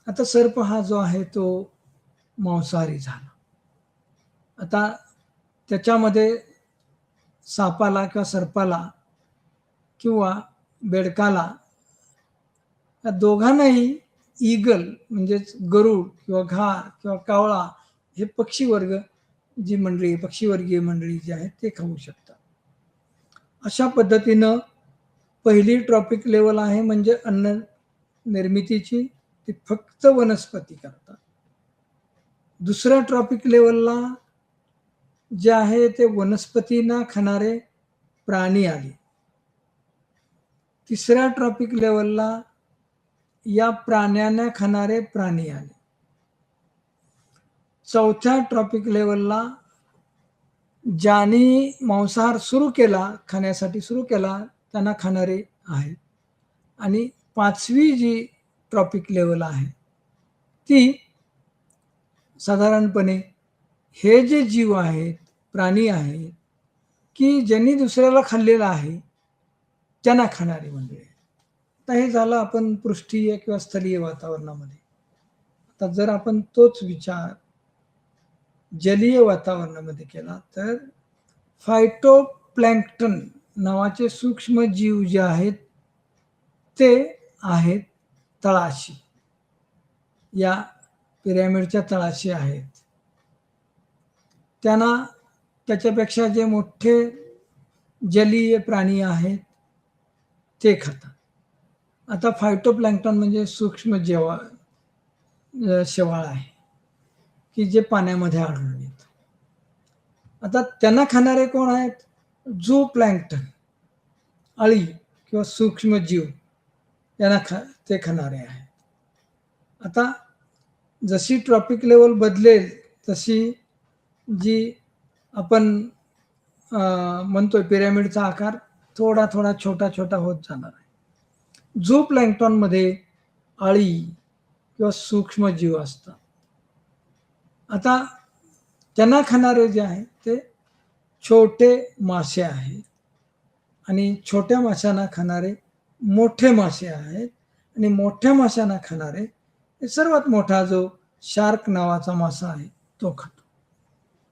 आता सर्प हा जो आहे तो मांसाहारी झाला. आता त्याच्यामध्ये सापाला किंवा सर्पाला किंवा बेडकाला या दोघांनाही ईगल म्हणजेच गरुड किंवा घार किंवा कावळा हे पक्षीवर्गीय मंडळी जी आहेत ते खाऊ शकतात. अशा पद्धतीनं पहिली ट्रॉपिक लेवल आहे म्हणजे अन्न निर्मितीची, ती फक्त वनस्पती करतात. दुसऱ्या ट्रॉपिक लेवलला जे आहे ते वनस्पतींना खाणारे प्राणी आले. तिसऱ्या ट्रॉपिक लेवलला या प्राण्यांना खाणारे प्राणी आले. चौथ्या ट्रॉपिक लेवलला ज्यांनी मांसाहार खाण्यासाठी सुरू केला त्यांना खाणारे आहेत. आणि 5वी जी ट्रॉपिक लेवल आहे ती साधारणपणे हे जे जीव आहेत, प्राणी आहेत, की ज्यांनी दुसऱ्याला खाल्लेलं आहे त्यांना खाणारी मंडळी. आता हे झालं आपण पृष्ठीय किंवा स्थलीय वातावरणामध्ये. आता जर आपण तोच विचार जलीय वातावरणामध्ये केला तर फायटोप्लॅन्क्टन नावाचे सूक्ष्म जीव जे आहेत ते आहेत तळाशी, या पिरॅमिडच्या तळाशी आहेत. त्यांना त्याच्यापेक्षा जे मोठे जलीय प्राणी आहेत ते खातात. आता फायटोप्लॅन्क्टन म्हणजे सूक्ष्म जीव शेवाळ आहे की जे पाण्यामध्ये आढळून येतं. आता त्यांना खाणारे कोण आहेत? झू प्लॅन्क्टन, अळी किंवा सूक्ष्म जीव यांना ते खाणारे आहेत. आता जशी ट्रॉपिक लेवल बदलेल तशी जी आपण म्हणतोय पिरॅमिडचा आकार थोडा थोडा छोटा छोटा होत जाणार आहे. झू प्लॅन्क्टॉनमध्ये अळी किंवा सूक्ष्म जीव असतात. आता त्यांना खाणारे जे आहेत ते छोटे मासे आहेत आणि छोट्या माशांना खाणारे मोठे मासे आहेत आणि मोठ्या माशांना खाणारे सर्वात मोठा जो शार्क नावाचा मासा आहे तो खातो.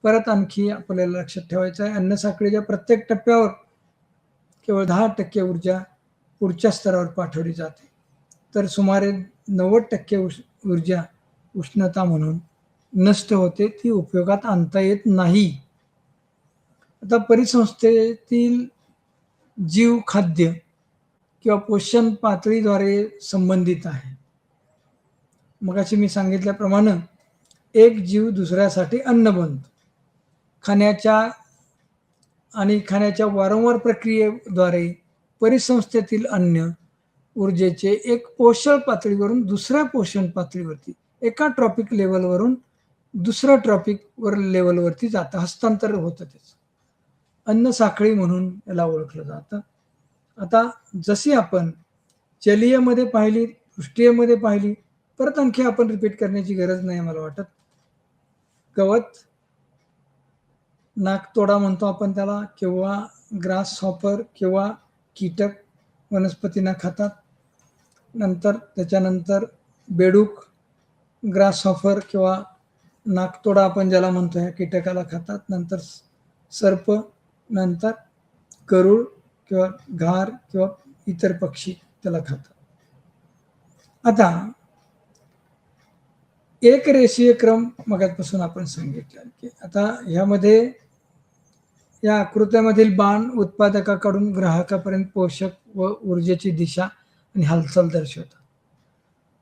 परत आणखी आपल्याला लक्षात ठेवायचं आहे, अन्न साखळीच्या प्रत्येक टप्प्यावर केवळ 10% ऊर्जा पुढच्या स्तरावर पाठवली जाते, तर सुमारे 90% ऊर्जा उष्णता म्हणून नष्ट होते, ती उपयोगात आणता येत नाही. आता परिसंस्थेतील जीव खाद्य किंवा पोषण पातळीद्वारे संबंधित आहे. मगाशी मी सांगितल्याप्रमाणे एक जीव दुसऱ्यासाठी अन्न बनतो. खाण्याच्या वारंवार प्रक्रियेद्वारे परिसंस्थेतील अन्न ऊर्जेचे एक पोषण पातळीवरून दुसऱ्या पोषण पातळीवरती, एका ट्रॉपिक लेवलवरून दुसऱ्या ट्रॉपिक लेवलवरती जातं, हस्तांतर होतं त्याचं. अन्न साखळी म्हणून याला ओळखलं जातं. आता जशी आपण जलीयमध्ये पाहिली, पृष्ठीयमध्ये पाहिली, परत आणखी आपण रिपीट करण्याची गरज नाही मला वाटत. गवत, नाकतोडा म्हणतो आपण त्याला, किंवा ग्रास हॉपर किंवा कीटक वनस्पतींना खातात. त्याच्यानंतर बेडूक, ग्रास हॉपर किंवा नाकतोडा आपण ज्याला म्हणतो ह्या कीटकाला खातात. नंतर सर्प, नंतर गरुड किंवा घार किंवा इतर पक्षी त्याला खातात. आता एक रेषीय क्रम मगापासून आपण सांगितलं की आता ह्यामध्ये या आकृत्यामधील बाण उत्पादकाकडून ग्राहकापर्यंत पोषक व ऊर्जेची दिशा आणि हालचाल दर्शवतात.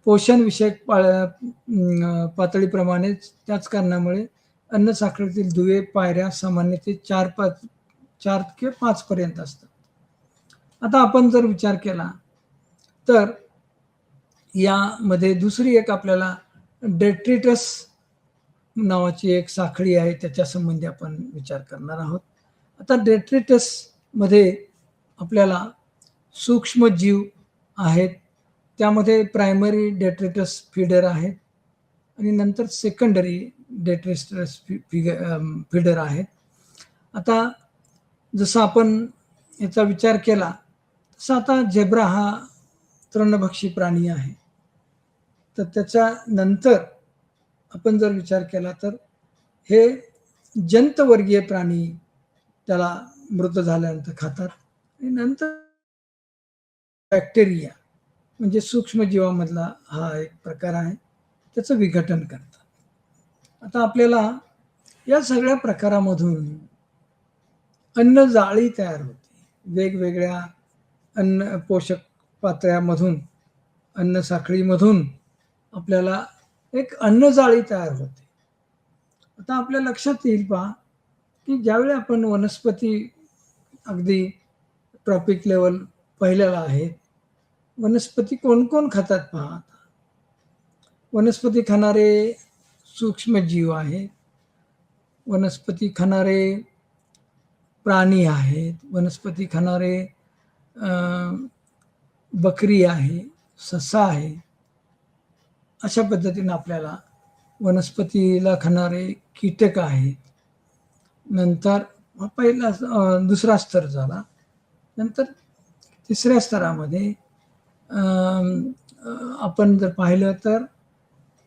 पोषण विषयक पातळीप्रमाणेच त्याच कारणामुळे अन्न साखळीतील दुवे पायऱ्या सामान्यतः 4 किंवा 5 पर्यंत असतात. आता आपण जर विचार केला तर यामध्ये दुसरी एक आपल्याला डेट्रिटस नावाची एक साखळी आहे, त्याच्या संबंधी आपण विचार करणार आहोत. आता डेट्रिटस मध्ये आपल्याला सूक्ष्म जीव आहेत, त्यामध्ये प्रायमरी डेट्रिटस फीडर आहेत आणि नंतर सेकंडरी डेट्रिटस फीडर आहेत. आता जसं आपण याचा विचार केला तसं आता झेब्रा हा तृणभक्षी प्राणी आहे, तर त्याच्या नंतर आपण जर विचार केला तर हे जंतवर्गीय प्राणी त्याला मृत झाल्यानंतर खातात आणि नंतर बॅक्टेरिया म्हणजे सूक्ष्मजीवामधला हा एक प्रकार आहे, त्याचं विघटन करतात. आता आपल्याला या सगळ्या प्रकारामधून अन्न जाळी तयार होते. वेगवेगळ्या अन्न पोषक पातळ्यामधून, अन्न साखळीमधून आपल्याला एक अन्नजाळी तयार होते. आता आपल्या लक्षात येईल पहा की ज्यावेळी आपण वनस्पती अगदी ट्रॉपिक लेवल पाहिलेला आहे, वनस्पती कोण कोण खातात पहा. वनस्पती खाणारे सूक्ष्म जीव आहेत, वनस्पती खाणारे प्राणी आहेत, वनस्पती खाणारे बकरी आहे, ससा आहे. अशा पद्धतीने आपल्याला वनस्पतीला खाणारे कीटक आहेत. नंतर पहिला दुसरा स्तर झाला. नंतर तिसऱ्या स्तरामध्ये आपण जर पाहिलं तर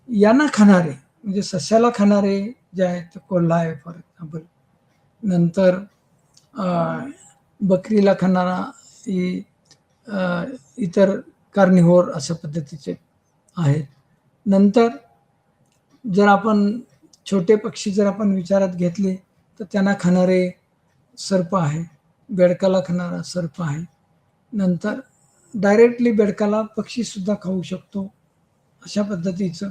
यांना खाणारे म्हणजे सस्याला खाणारे जे आहेत कोल्हा आहे फॉर एक्झाम्पल. नंतर बकरीला खाणारा इतर कार्निव्होर अशा पद्धतीचे आहेत. नंतर जर आपण छोटे पक्षी जर आपण विचारात घेतले तर त्यांना खाणारे सर्प आहे, बेडकाला खाणारा सर्प आहे. नंतर डायरेक्टली बेडकाला पक्षीसुद्धा खाऊ शकतो. अशा पद्धतीचं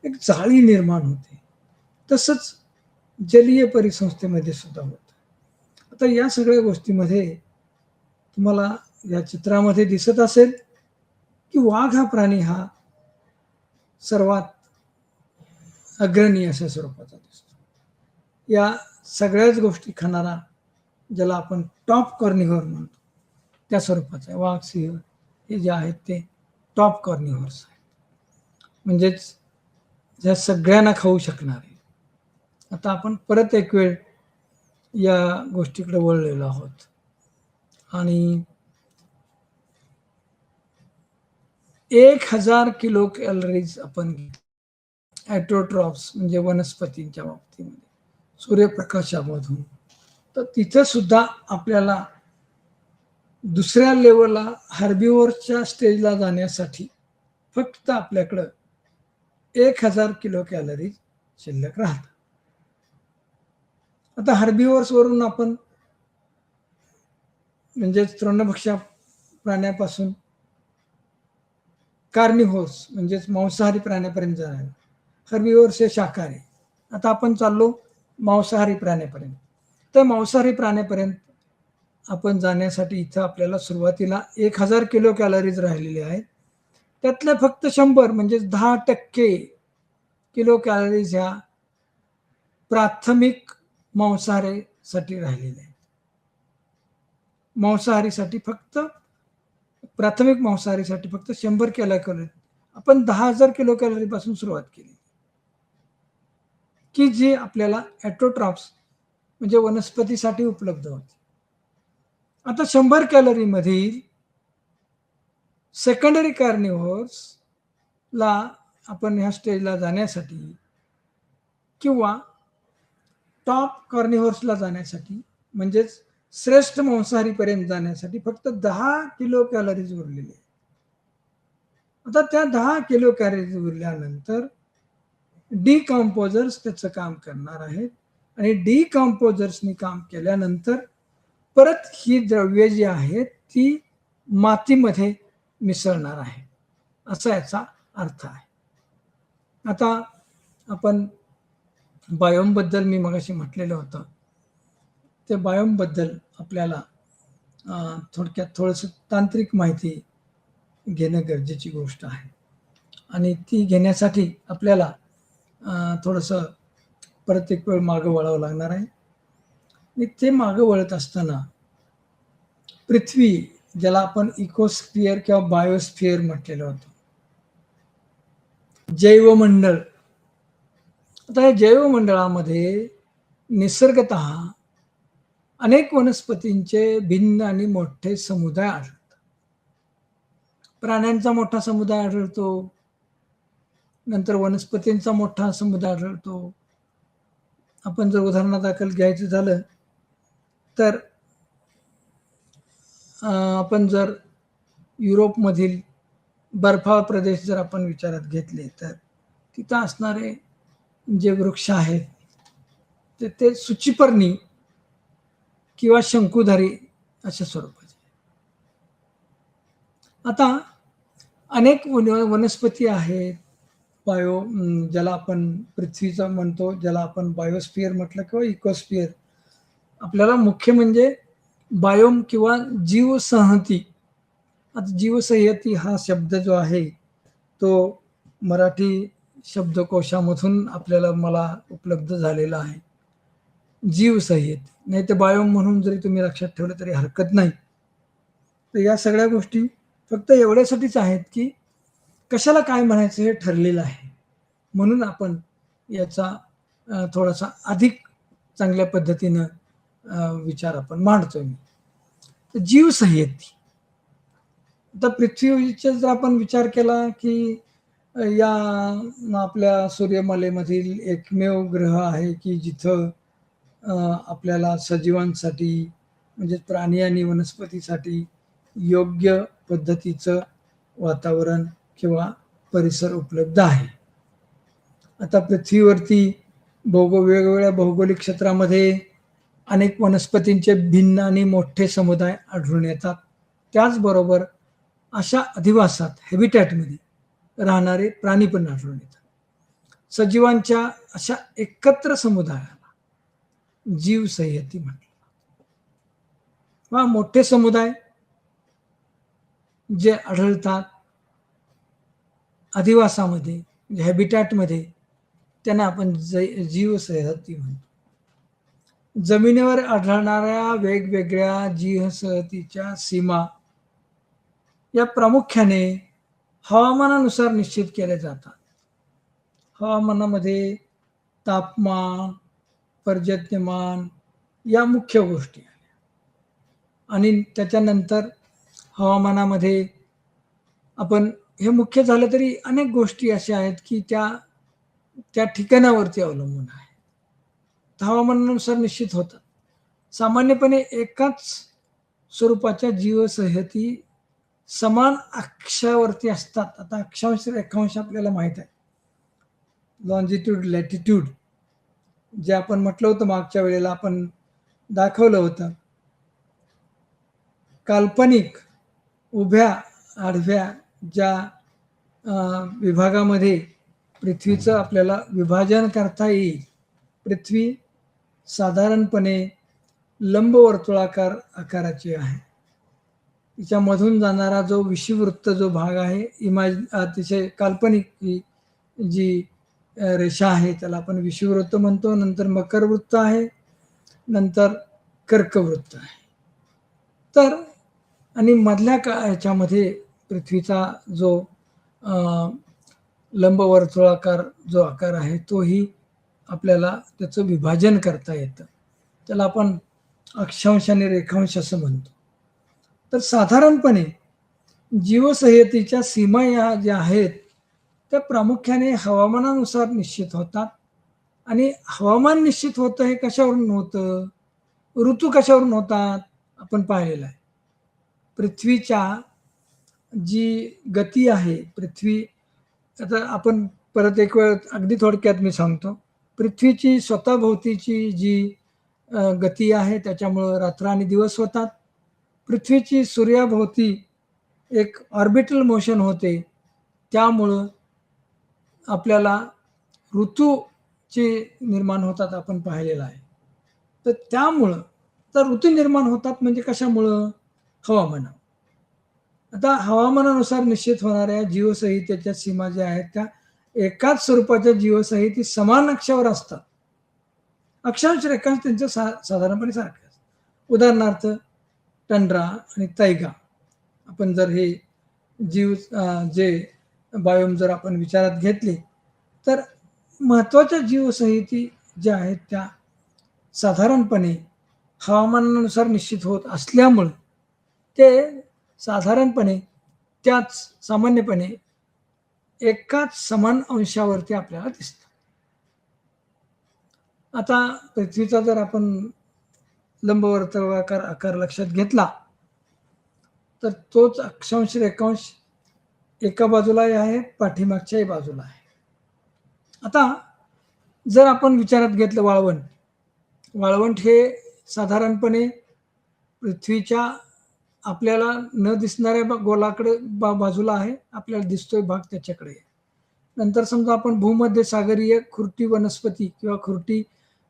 एक जाळी निर्माण होते. तसंच जलीय परिसंस्थेमध्ये सुद्धा होतं. आता या सगळ्या गोष्टीमध्ये तुम्हाला या चित्रामध्ये दिसत असेल की वाघ हा प्राणी हा सर्वात अग्रणी अशा स्वरूपाचा दिसतो. या सगळ्याच गोष्टी खाणारा, ज्याला आपण टॉप कॉर्निव्हर म्हणतो, त्या स्वरूपाचा आहे. वाघ, सिंह हे जे आहेत ते टॉप कॉर्निव्हर्स आहेत, म्हणजेच ज्या सगळ्यांना खाऊ शकणारे. आता आपण परत एक वेळ या गोष्टीकडे वळलेलो आहोत आणि 1000 किलो कॅलरीज आपण ॲटोट्रॉफ्स म्हणजे वनस्पतींच्या बाबतीमध्ये सूर्यप्रकाशामधून, तर तिथं सुद्धा आपल्याला दुसऱ्या लेवलला हर्बिव्हरच्या स्टेजला जाण्यासाठी फक्त आपल्याकडं 1000 किलो कॅलरीज शिल्लक राहतात. आता हर्बिव्हर्स वरून आपण म्हणजेच तृणभक्षी प्राण्यापासून कार्निव्होर्स म्हणजेच मांसाहारी प्राण्यापर्यंत जाणार. हर्बिव्हर्स हे शाकाहारी. आता आपण चाललो मांसाहारी प्राण्यापर्यंत. तर मांसाहारी प्राण्यापर्यंत आपण जाण्यासाठी इथं आपल्याला सुरुवातीला 1000 किलो कॅलरीज राहिलेले आहेत. त्यातल्या फक्त 100 म्हणजे 10% किलो कॅलरीज ह्या प्राथमिक मांसाहारीसाठी राहिलेल्या आहेत. मांसाहारीसाठी फक्त प्राथमिक मांसाहारीसाठी फक्त 100 किलो कॅलरी, आपण 10,000 किलो कॅलरी पासून सुरुवात केली की जे आपल्याला ॲटोट्रॉफ्स म्हणजे वनस्पतीसाठी उपलब्ध होते. आता 100 कॅलरी मधील सेकंडरी कार्निव्होर्सला आपण ह्या स्टेजला जाण्यासाठी किंवा टॉप कार्निव्होर्सला जाण्यासाठी म्हणजेच श्रेष्ठ मांसाहारीपर्यंत जाण्यासाठी फक्त 10 किलो कॅलरीज उरलेले. आता त्या 10 किलो कॅलरीज उरल्यानंतर डिकम्पोजर्स त्याचं काम करणार आहेत आणि डिकम्पोजर्सनी काम केल्यानंतर परत ही द्रव्ये जी आहेत ती मातीमध्ये मिसळणार आहे, असा याचा अर्थ आहे. आता आपण बायोमबद्दल मी मगाशी म्हटलेलं होतं, त्या बायोमबद्दल आपल्याला थोडक्यात थोडंसं तांत्रिक माहिती घेणं गरजेची गोष्ट आहे आणि ती घेण्यासाठी आपल्याला थोडंसं परत एक वेळ मागं वळावं लागणार आहे. आणि ते मागं वळत असताना पृथ्वी, ज्याला आपण इकोस्फिअर किंवा बायोस्फिअर म्हटलेलं होतं, जैवमंडळ. आता या जैवमंडळामध्ये निसर्गतः अनेक वनस्पतींचे भिन्न आणि मोठे समुदाय आढळतात. प्राण्यांचा मोठा समुदाय आढळतो, नंतर वनस्पतींचा मोठा समुदाय आढळतो. आपण जर उदाहरणादाखल घ्यायचं झालं तर आपण जर युरोपमधील बर्फाळ प्रदेश जर आपण विचारात घेतले तर तिथं असणारे जे वृक्ष आहेत ते सूचिपर्णी किंवा शंकुधारी अशा स्वरूपाचे. आता अनेक वनस्पती आहेत ज्याला आपण पृथ्वीचा म्हणतो, ज्याला आपण बायोस्फिअर म्हटलं किंवा इकोस्फिअर. आपल्याला मुख्य म्हणजे बायोम किंवा जीवसंहती. आता जीवसंहती हा शब्द जो आहे तो मराठी शब्दकोशामधून मला उपलब्ध झालेला आहे. जीवसंहती, नाही तर बायोम म्हणून जरी तुम्ही लक्षात ठेवलं तरी हरकत नाही. तर या सगळ्या गोष्टी फक्त एवढ्यासाठीच आहेत की कशाला काय म्हणायचं हे ठरलेलं आहे, म्हणून आपण याचा थोडासा अधिक चांगल्या पद्धतीनं विचार आपण मांडतोय. तर जीवसंहती. आता पृथ्वीचा जर आपण विचार केला की या आपल्या सूर्यमालेमधील एकमेव ग्रह आहे की जिथं आपल्याला सजीवांसाठी म्हणजे प्राणी आणि वनस्पतीसाठी योग्य पद्धतीचं वातावरण किंवा परिसर उपलब्ध आहे. आता पृथ्वीवरती वेगवेगळ्या भौगोलिक क्षेत्रामध्ये अनेक वनस्पतींचे भिन्न आणि मोठे समुदाय आढळून येतात. त्याचबरोबर अशा अधिवासात हॅबिटॅटमध्ये राहणारे प्राणी पण आढळून येतात. सजीवांच्या अशा एकत्र समुदायाला जीवसंहती म्हटलं. वा मोठे समुदाय जे आढळतात अधिवासामध्ये, हॅबिटॅटमध्ये, त्यांना आपण जीवसंहती म्हणतो. जमिनीवर आढळणाऱ्या वेगवेगळ्या जीवसंहतीच्या सीमा या प्रामुख्याने हवामानानुसार निश्चित केल्या जातात. हवामानामध्ये तापमान, पर्जन्यमान या मुख्य गोष्टी आहेत. आणि त्याच्यानंतर हवामानामध्ये आपण हे मुख्य झालं तरी अनेक गोष्टी अशा आहेत की त्या ठिकाणावरती अवलंबून आहेत. हवामानानुसार निश्चित होतात. सामान्यपणे एकाच स्वरूपाच्या जीवसंहती समान अक्षावरती असतात. आता अक्षांश रेखांश आपल्याला माहित आहे. लॉन्जिट्यूड, लॅटिट्यूड जे आपण म्हटलं होतं मागच्या वेळेला आपण दाखवलं होतं. काल्पनिक उभ्या आडव्या ज्या विभागामध्ये पृथ्वीचं आपल्याला विभाजन करता येईल. पृथ्वी साधारणपणे लंबवर्तुळाकार आकाराची आहे. तिच्यामधून जाणारा जो विषुववृत्त जो भाग आहे, अतिशय काल्पनिक जी रेषा आहे त्याला आपण विषुववृत्त म्हणतो. नंतर मकरवृत्त आहे, नंतर कर्कवृत्त आहे. तर आणि मधल्या याच्यामध्ये पृथ्वीचा जो लंबवर्तुळाकार जो आकार आहे तोही आपल्याला त्याचं विभाजन करता येतं. त्याला आपण अक्षांश आणि रेखांश असं म्हणतो. तर साधारणपणे जीवसंहतीच्या सीमा या ज्या आहेत त्या प्रामुख्याने हवामानानुसार निश्चित होतात. आणि हवामान निश्चित होतं हे कशावरून होतं? ऋतू कशावरून होतात? आपण पाहिलेलं आहे. पृथ्वीच्या जी गती आहे, पृथ्वी आता आपण परत एक वेळ अगदी थोडक्यात मी सांगतो. पृथ्वीची स्वतःभोवतीची जी गती आहे त्याच्यामुळं रात्र आणि दिवस होतात. पृथ्वीची सूर्याभोवती एक ऑर्बिटल मोशन होते, त्यामुळं आपल्याला ऋतूचे निर्माण होतात आपण पाहिलेलं आहे. तर त्यामुळं तर ऋतू निर्माण होतात म्हणजे कशामुळं? हवामाना. आता हवामानानुसार निश्चित होणाऱ्या जीवसंहितेच्या सीमा ज्या आहेत त्या एकाच स्वरूपाच्या जीवसंहिती समान अक्षावर असतात. अक्षांश रेखांश त्यांचं साधारणपणे सारखे असतात. उदाहरणार्थ टंड्रा आणि तैगा आपण जर हे जे बायोम जर आपण विचारात घेतले तर महत्त्वाच्या जीवसंहिती ज्या आहेत त्या साधारणपणे हवामानानुसार निश्चित होत असल्यामुळे ते साधारणपणे त्याच सामान्यपणे एकाच समान अंशावरती आपल्याला दिसतात. आता पृथ्वीचा जर आपण लंबवर्तुळाकार आकार लक्षात घेतला तर तोच अक्षांश रेखांश एका बाजूला आहे, पाठीमागच्याही बाजूला आहे. आता जर आपण विचारात घेतलं वाळवंट हे साधारणपणे पृथ्वीच्या आपल्याला न दिसणाऱ्या गोलाकडे बाजूला आहे, आपल्याला दिसतोय भाग त्याच्याकडे आहे. नंतर समजा आपण भूमध्य सागरीय खुरटी वनस्पती किंवा खुरटी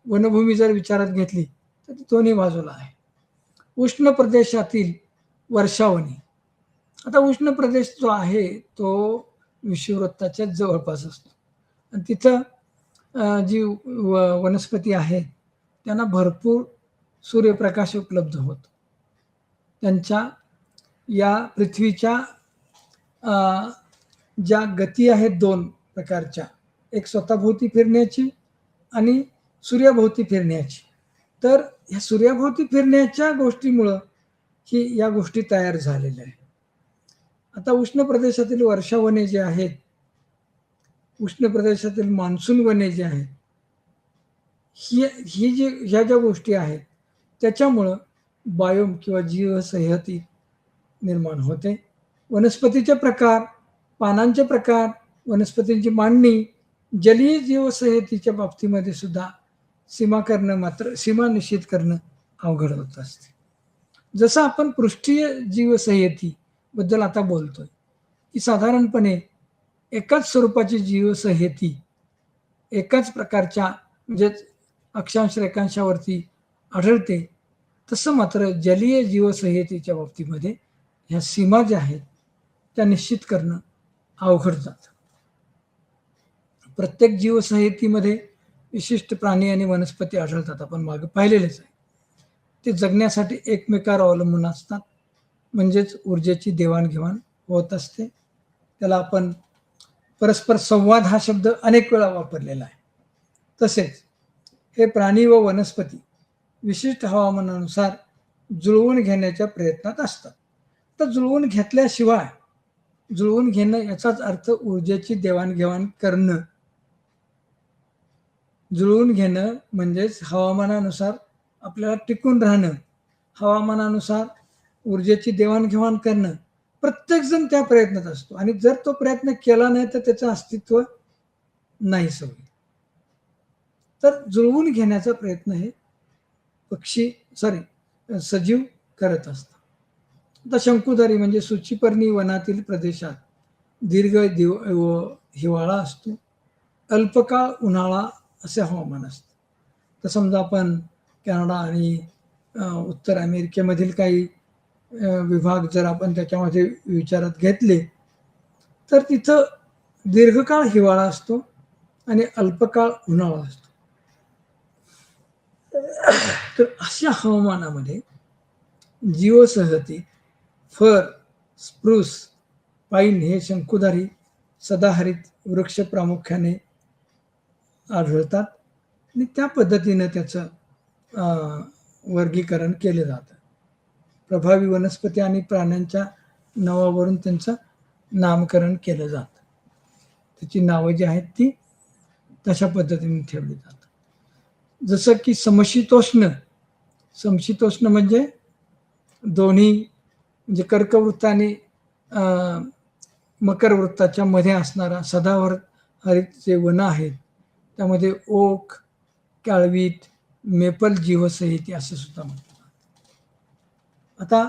वनभूमी जर विचारात घेतली तर ती दोन्ही बाजूला आहे. उष्ण प्रदेशातील वर्षावनी, आता उष्ण प्रदेश जो आहे तो विषुववृत्ताच्या जवळपास असतो आणि तिथं जी वनस्पती आहे त्यांना भरपूर सूर्यप्रकाश उपलब्ध होतो. त्यांच्या या पृथ्वीच्या ज्या गती आहेत दोन प्रकारच्या, एक स्वतःभोवती फिरण्याची आणि सूर्याभोवती फिरण्याची. तर ह्या सूर्याभोवती फिरण्याच्या गोष्टीमुळं ही या गोष्टी तयार झालेल्या आहेत. आता उष्ण प्रदेशातील वर्षावने जे आहेत, उष्ण प्रदेशातील मान्सून वने जे आहेत, ह्या ज्या गोष्टी आहेत त्याच्यामुळं बायोम किंवा जीवसंहती निर्माण होते. वनस्पतीचे प्रकार, पानांचे प्रकार, वनस्पतींची मांडणी, जलीय जीवसंहतीच्या बाबतीमध्ये सुद्धा सीमा निश्चित करणं अवघड होत असते. जसं आपण पृष्ठीय जीवसंहती बद्दल आता बोलतोय की साधारणपणे एकाच स्वरूपाची जीवसंहती एकाच प्रकारच्या म्हणजे अक्षांश रेखांशावरती आढळते, तसं मात्र जलीय जीवसंहितेच्या बाबतीमध्ये ह्या सीमा ज्या आहेत त्या निश्चित करणं अवघड जातं. प्रत्येक जीवसंहितेमध्ये विशिष्ट प्राणी आणि वनस्पती आढळतात, आपण मागे पाहिलेलेच आहे. ते जगण्यासाठी एकमेकावर अवलंबून असतात, म्हणजेच ऊर्जेची देवाणघेवाण होत असते. त्याला आपण परस्पर संवाद हा शब्द अनेक वेळा वापरलेला आहे. तसेच हे प्राणी व वनस्पती विशिष्ट हवामानानुसार जुळवून घेण्याच्या प्रयत्नात असतात. तर जुळवून घेणं याचाच अर्थ ऊर्जेची देवाणघेवाण करणं. जुळवून घेणं म्हणजेच हवामानानुसार आपल्याला टिकून राहणं, हवामानानुसार ऊर्जेची देवाणघेवाण करणं. प्रत्येकजण त्या प्रयत्नात असतो आणि जर तो प्रयत्न केला नाही तर त्याचं अस्तित्व नाहीच होईल. तर जुळवून घेण्याचा प्रयत्न हे सजीव करत असतात. आता शंकुधारी म्हणजे सूचीपर्णी वनातील प्रदेशात दीर्घ हिवाळा असतो, अल्पकाळ उन्हाळा असे हवामान असते. तर समजा आपण कॅनडा आणि उत्तर अमेरिकेमधील काही विभाग जर आपण त्याच्यामध्ये विचारात घेतले तर तिथं दीर्घकाळ हिवाळा असतो आणि अल्पकाळ उन्हाळा असतो. तर अशा हवामानामध्ये जीवसंहती फर, स्प्रूस, पाईन हे शंकुधारी सदाहरित वृक्ष प्रामुख्याने आढळतात आणि त्या पद्धतीनं त्याचं वर्गीकरण केले जातं. प्रभावी वनस्पती आणि प्राण्यांच्या नावावरून त्यांचं नामकरण केलं जातं. त्याची नावं जी आहेत ती तशा पद्धतीने ठेवली जातात. जसं की समशीतोष्ण म्हणजे दोन्ही म्हणजे कर्कवृत्त आणि मकर वृत्ताच्या मध्ये असणारा सदाहरित जे वन आहेत त्यामध्ये ओक, काळवीट, मेपल जीवसंहिते असं सुद्धा म्हणतात. आता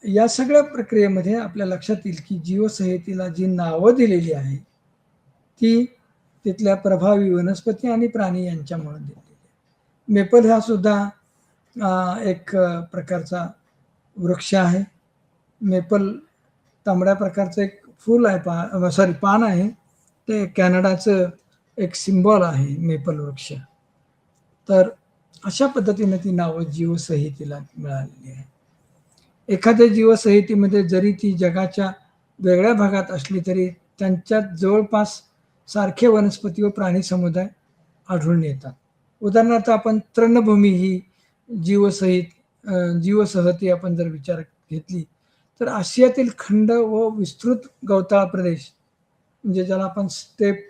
या सगळ्या प्रक्रियेमध्ये आपल्या लक्षात येईल की जीवसंहितेला जी नावं दिलेली आहे ती तिथल्या प्रभावी वनस्पती आणि प्राणी यांच्यामुळे दिलेली आहे. मेपल हा सुद्धा एक प्रकारचा वृक्ष आहे. मेपल तांबड्या प्रकारचं एक फूल आहे, पान आहे. ते कॅनडाचं एक सिम्बॉल आहे मेपल वृक्ष. तर अशा पद्धतीने ती नावं जीवसंहितेला मिळालेली आहे. एखाद्या जीवसंहितेमध्ये जरी ती जगाच्या वेगळ्या भागात असली तरी त्यांच्यात जवळपास सारखे वनस्पती व प्राणी समुदाय आढळून येतात. उदाहरणार्थ आपण तृणभूमी ही जीवसंहती आपण जर विचार घेतली तर आशियातील खंड व विस्तृत गवताळ प्रदेश म्हणजे ज्याला आपण स्टेप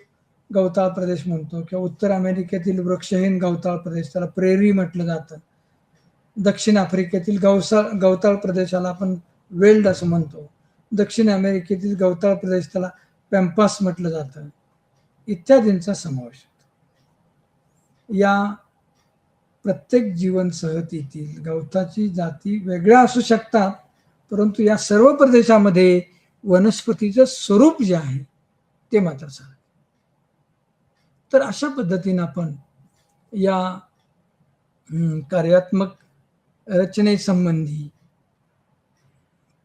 गवताळ प्रदेश म्हणतो किंवा उत्तर अमेरिकेतील वृक्षहीन गवताळ प्रदेश त्याला प्रेरी म्हटलं जातं. दक्षिण आफ्रिकेतील गवताळ प्रदेशाला आपण वेल्ड असं म्हणतो. दक्षिण अमेरिकेतील गवताळ प्रदेश त्याला पॅम्पास म्हटलं जातं. इत्यादींचा समावेश होतो. या प्रत्येक जीवसंहितेतील गवताची जाती वेगळ्या असू शकतात, परंतु या सर्व प्रदेशामध्ये वनस्पतीचं स्वरूप जे आहे ते मात्र सारखं. तर अशा पद्धतीनं आपण या कार्यात्मक रचनेसंबंधी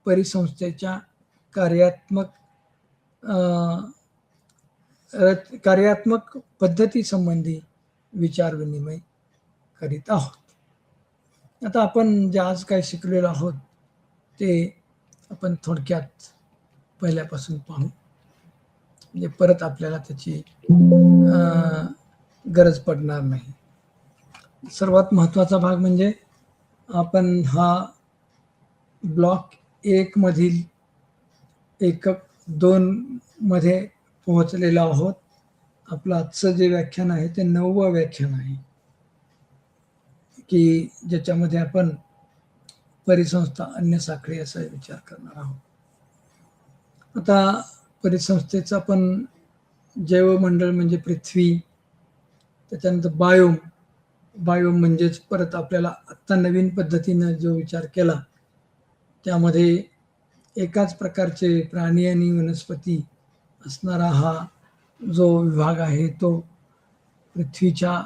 परिसंस्थेच्या कार्यात्मक पद्धतीसंबंधी विचार विनिमय करीत आहोत. आता आपण जे आज काय शिकलेलो आहोत ते आपण थोडक्यात पहिल्यापासून पाहू, म्हणजे परत आपल्याला त्याची गरज पडणार नाही. सर्वात महत्त्वाचा भाग म्हणजे आपण हा ब्लॉक 1 मधील एकक 2 मध्ये पोहोचलेलो आहोत. आपलं आजचं जे व्याख्यान आहे ते 9वं व्याख्यान आहे की ज्याच्यामध्ये आपण परिसंस्था अन्य साखळी असा विचार करणार आहोत. आता परिसंस्थेचं आपण जैवमंडळ म्हणजे पृथ्वी, त्याच्यानंतर बायोम म्हणजेच परत आपल्याला आत्ता नवीन पद्धतीनं जो विचार केला त्यामध्ये एकाच प्रकारचे प्राणी आणि वनस्पती असणारा हा जो विभाग आहे तो पृथ्वीच्या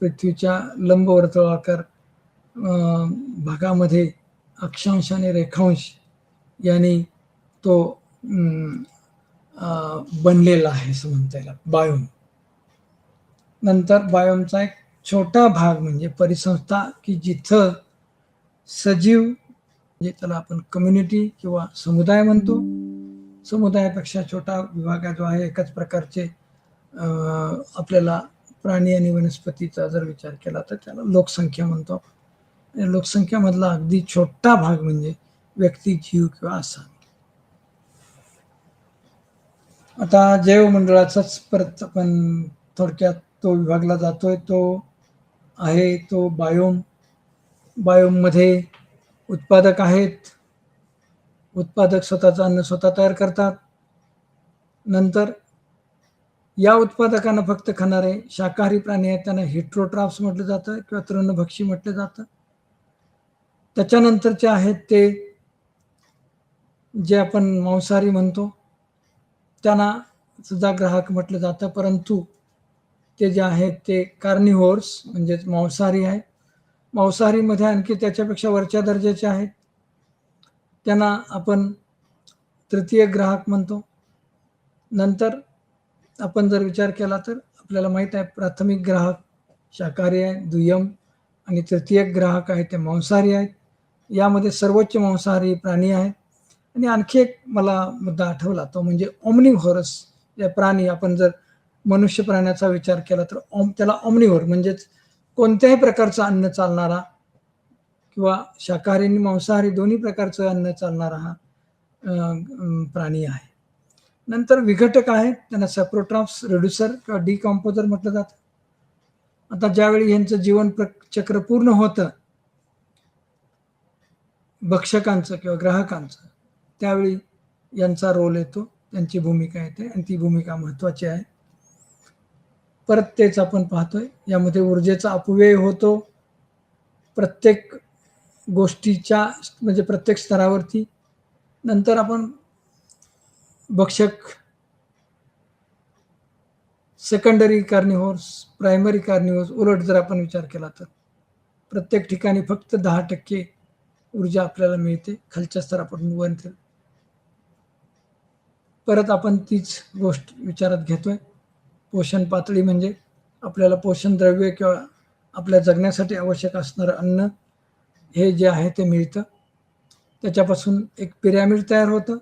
पृथ्वीच्या लंबवर्तुळाकार भागामध्ये अक्षांश आणि रेखांश यांनी तो बनलेला आहे असं म्हणता येईल बायोम. नंतर बायोमचा एक छोटा भाग म्हणजे परिसंस्था की जिथं सजीव म्हणजे त्याला आपण कम्युनिटी किंवा समुदाय म्हणतो. समुदायापेक्षा छोटा विभाग जो आहे एकाच प्रकारचे आपल्याला प्राणी आणि वनस्पतीचा जर विचार केला तर त्याला लोकसंख्या म्हणतो. लोकसंख्यामधला अगदी छोटा भाग म्हणजे व्यक्ती, जीव किंवा असा. आता जैवमंडळाचाच परत आपण थोडक्यात तो विभागला जातोय. तो आहे तो बायोम. बायोममध्ये उत्पादक आहेत. उत्पादक स्वतःचं अन्न स्वतः तयार करतात. नंतर या उत्पादकांना फक्त खाणारे शाकाहारी प्राणी आहेत, त्यांना हेट्रोट्राफ्स म्हटलं जातं किंवा तृणभक्षी म्हटलं जातं. त्याच्यानंतरचे आहेत ते जे आपण मांसाहारी म्हणतो त्यांना सुद्धा ग्राहक म्हटलं जातं, परंतु ते जे आहेत ते कार्निव्होर्स म्हणजेच मांसाहारी आहेत. मांसाहारीमध्ये आणखी त्याच्यापेक्षा वरच्या दर्जाचे आहेत, त्यांना आपण तृतीय ग्राहक म्हणतो. नंतर आपण जर विचार केला तर आपल्याला माहीत आहे प्राथमिक ग्राहक शाकाहारी आहे, दुय्यम आणि तृतीय ग्राहक आहे ते मांसाहारी आहेत. यामध्ये सर्वोच्च मांसाहारी प्राणी आहेत. आणि आणखी एक मला मुद्दा आठवला तो म्हणजे ऑमनिव्होरस या प्राणी. आपण जर मनुष्य प्राण्याचा विचार केला तर त्याला ऑमनिव्होर म्हणजेच कोणत्याही प्रकारचं अन्न चालणारा किंवा शाकाहारी आणि मांसाहारी दोन्ही प्रकारचं अन्न चालणारा हा प्राणी आहे. नंतर विघटक आहेत, त्यांना सॅप्रोट्रॉफ्स, रिड्युसर किंवा डिकॉम्पोजर म्हटलं जातं. आता ज्यावेळी यांचं जीवन चक्र पूर्ण होतं भक्षकांचं किंवा ग्राहकांचं, त्यावेळी यांचा रोल येतो, त्यांची भूमिका येते आणि ती भूमिका महत्त्वाची आहे. परत तेच आपण पाहतोय, यामध्ये ऊर्जेचा अपव्यय होतो प्रत्येक गोष्टीच्या म्हणजे प्रत्येक स्तरावरती. नंतर आपण भक्षक, सेकंडरी कार्निव्होर्स, प्रायमरी कार्निव्होर्स उलट जर आपण विचार केला तर प्रत्येक ठिकाणी फक्त 10% ऊर्जा आपल्याला मिळते खालच्या स्तरापासून वरती. परत आपण तीच गोष्ट विचारात घेतोय. पोषण पातळी म्हणजे आपल्याला पोषण द्रव्य किंवा आपल्या जगण्यासाठी आवश्यक असणारं अन्न हे जे आहे ते मिळतं. त्याच्यापासून एक पिरॅमिड तयार होतं.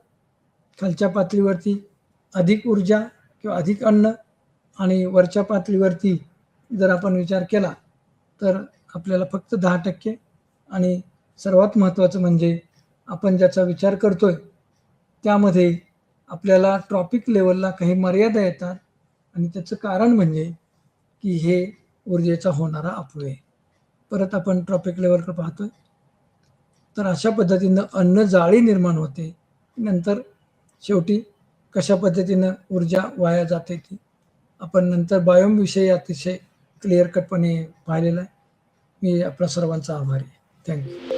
खालच्या पातळीवरती अधिक ऊर्जा किंवा अधिक अन्न आणि वरच्या पातळीवरती जर आपण विचार केला तर आपल्याला फक्त 10%. आणि सर्वात महत्त्वाचं म्हणजे आपण ज्याचा विचार करतोय त्यामध्ये आपल्याला ट्रॉपिक लेवलला काही मर्यादा येतात आणि त्याचं कारण म्हणजे की हे ऊर्जेचा होणारा अपव्यय. परत आपण ट्रॉपिक लेवलकडे पाहतोय तर अशा पद्धतीनं अन्न जाळी निर्माण होते. नंतर शेवटी कशा पद्धतीनं ऊर्जा वाया जाते ती आपण नंतर बायोमविषयी अतिशय क्लिअर कटपणे पाहिलेलं आहे. मी आपल्या सर्वांचा आभारी आहे. थँक्यू.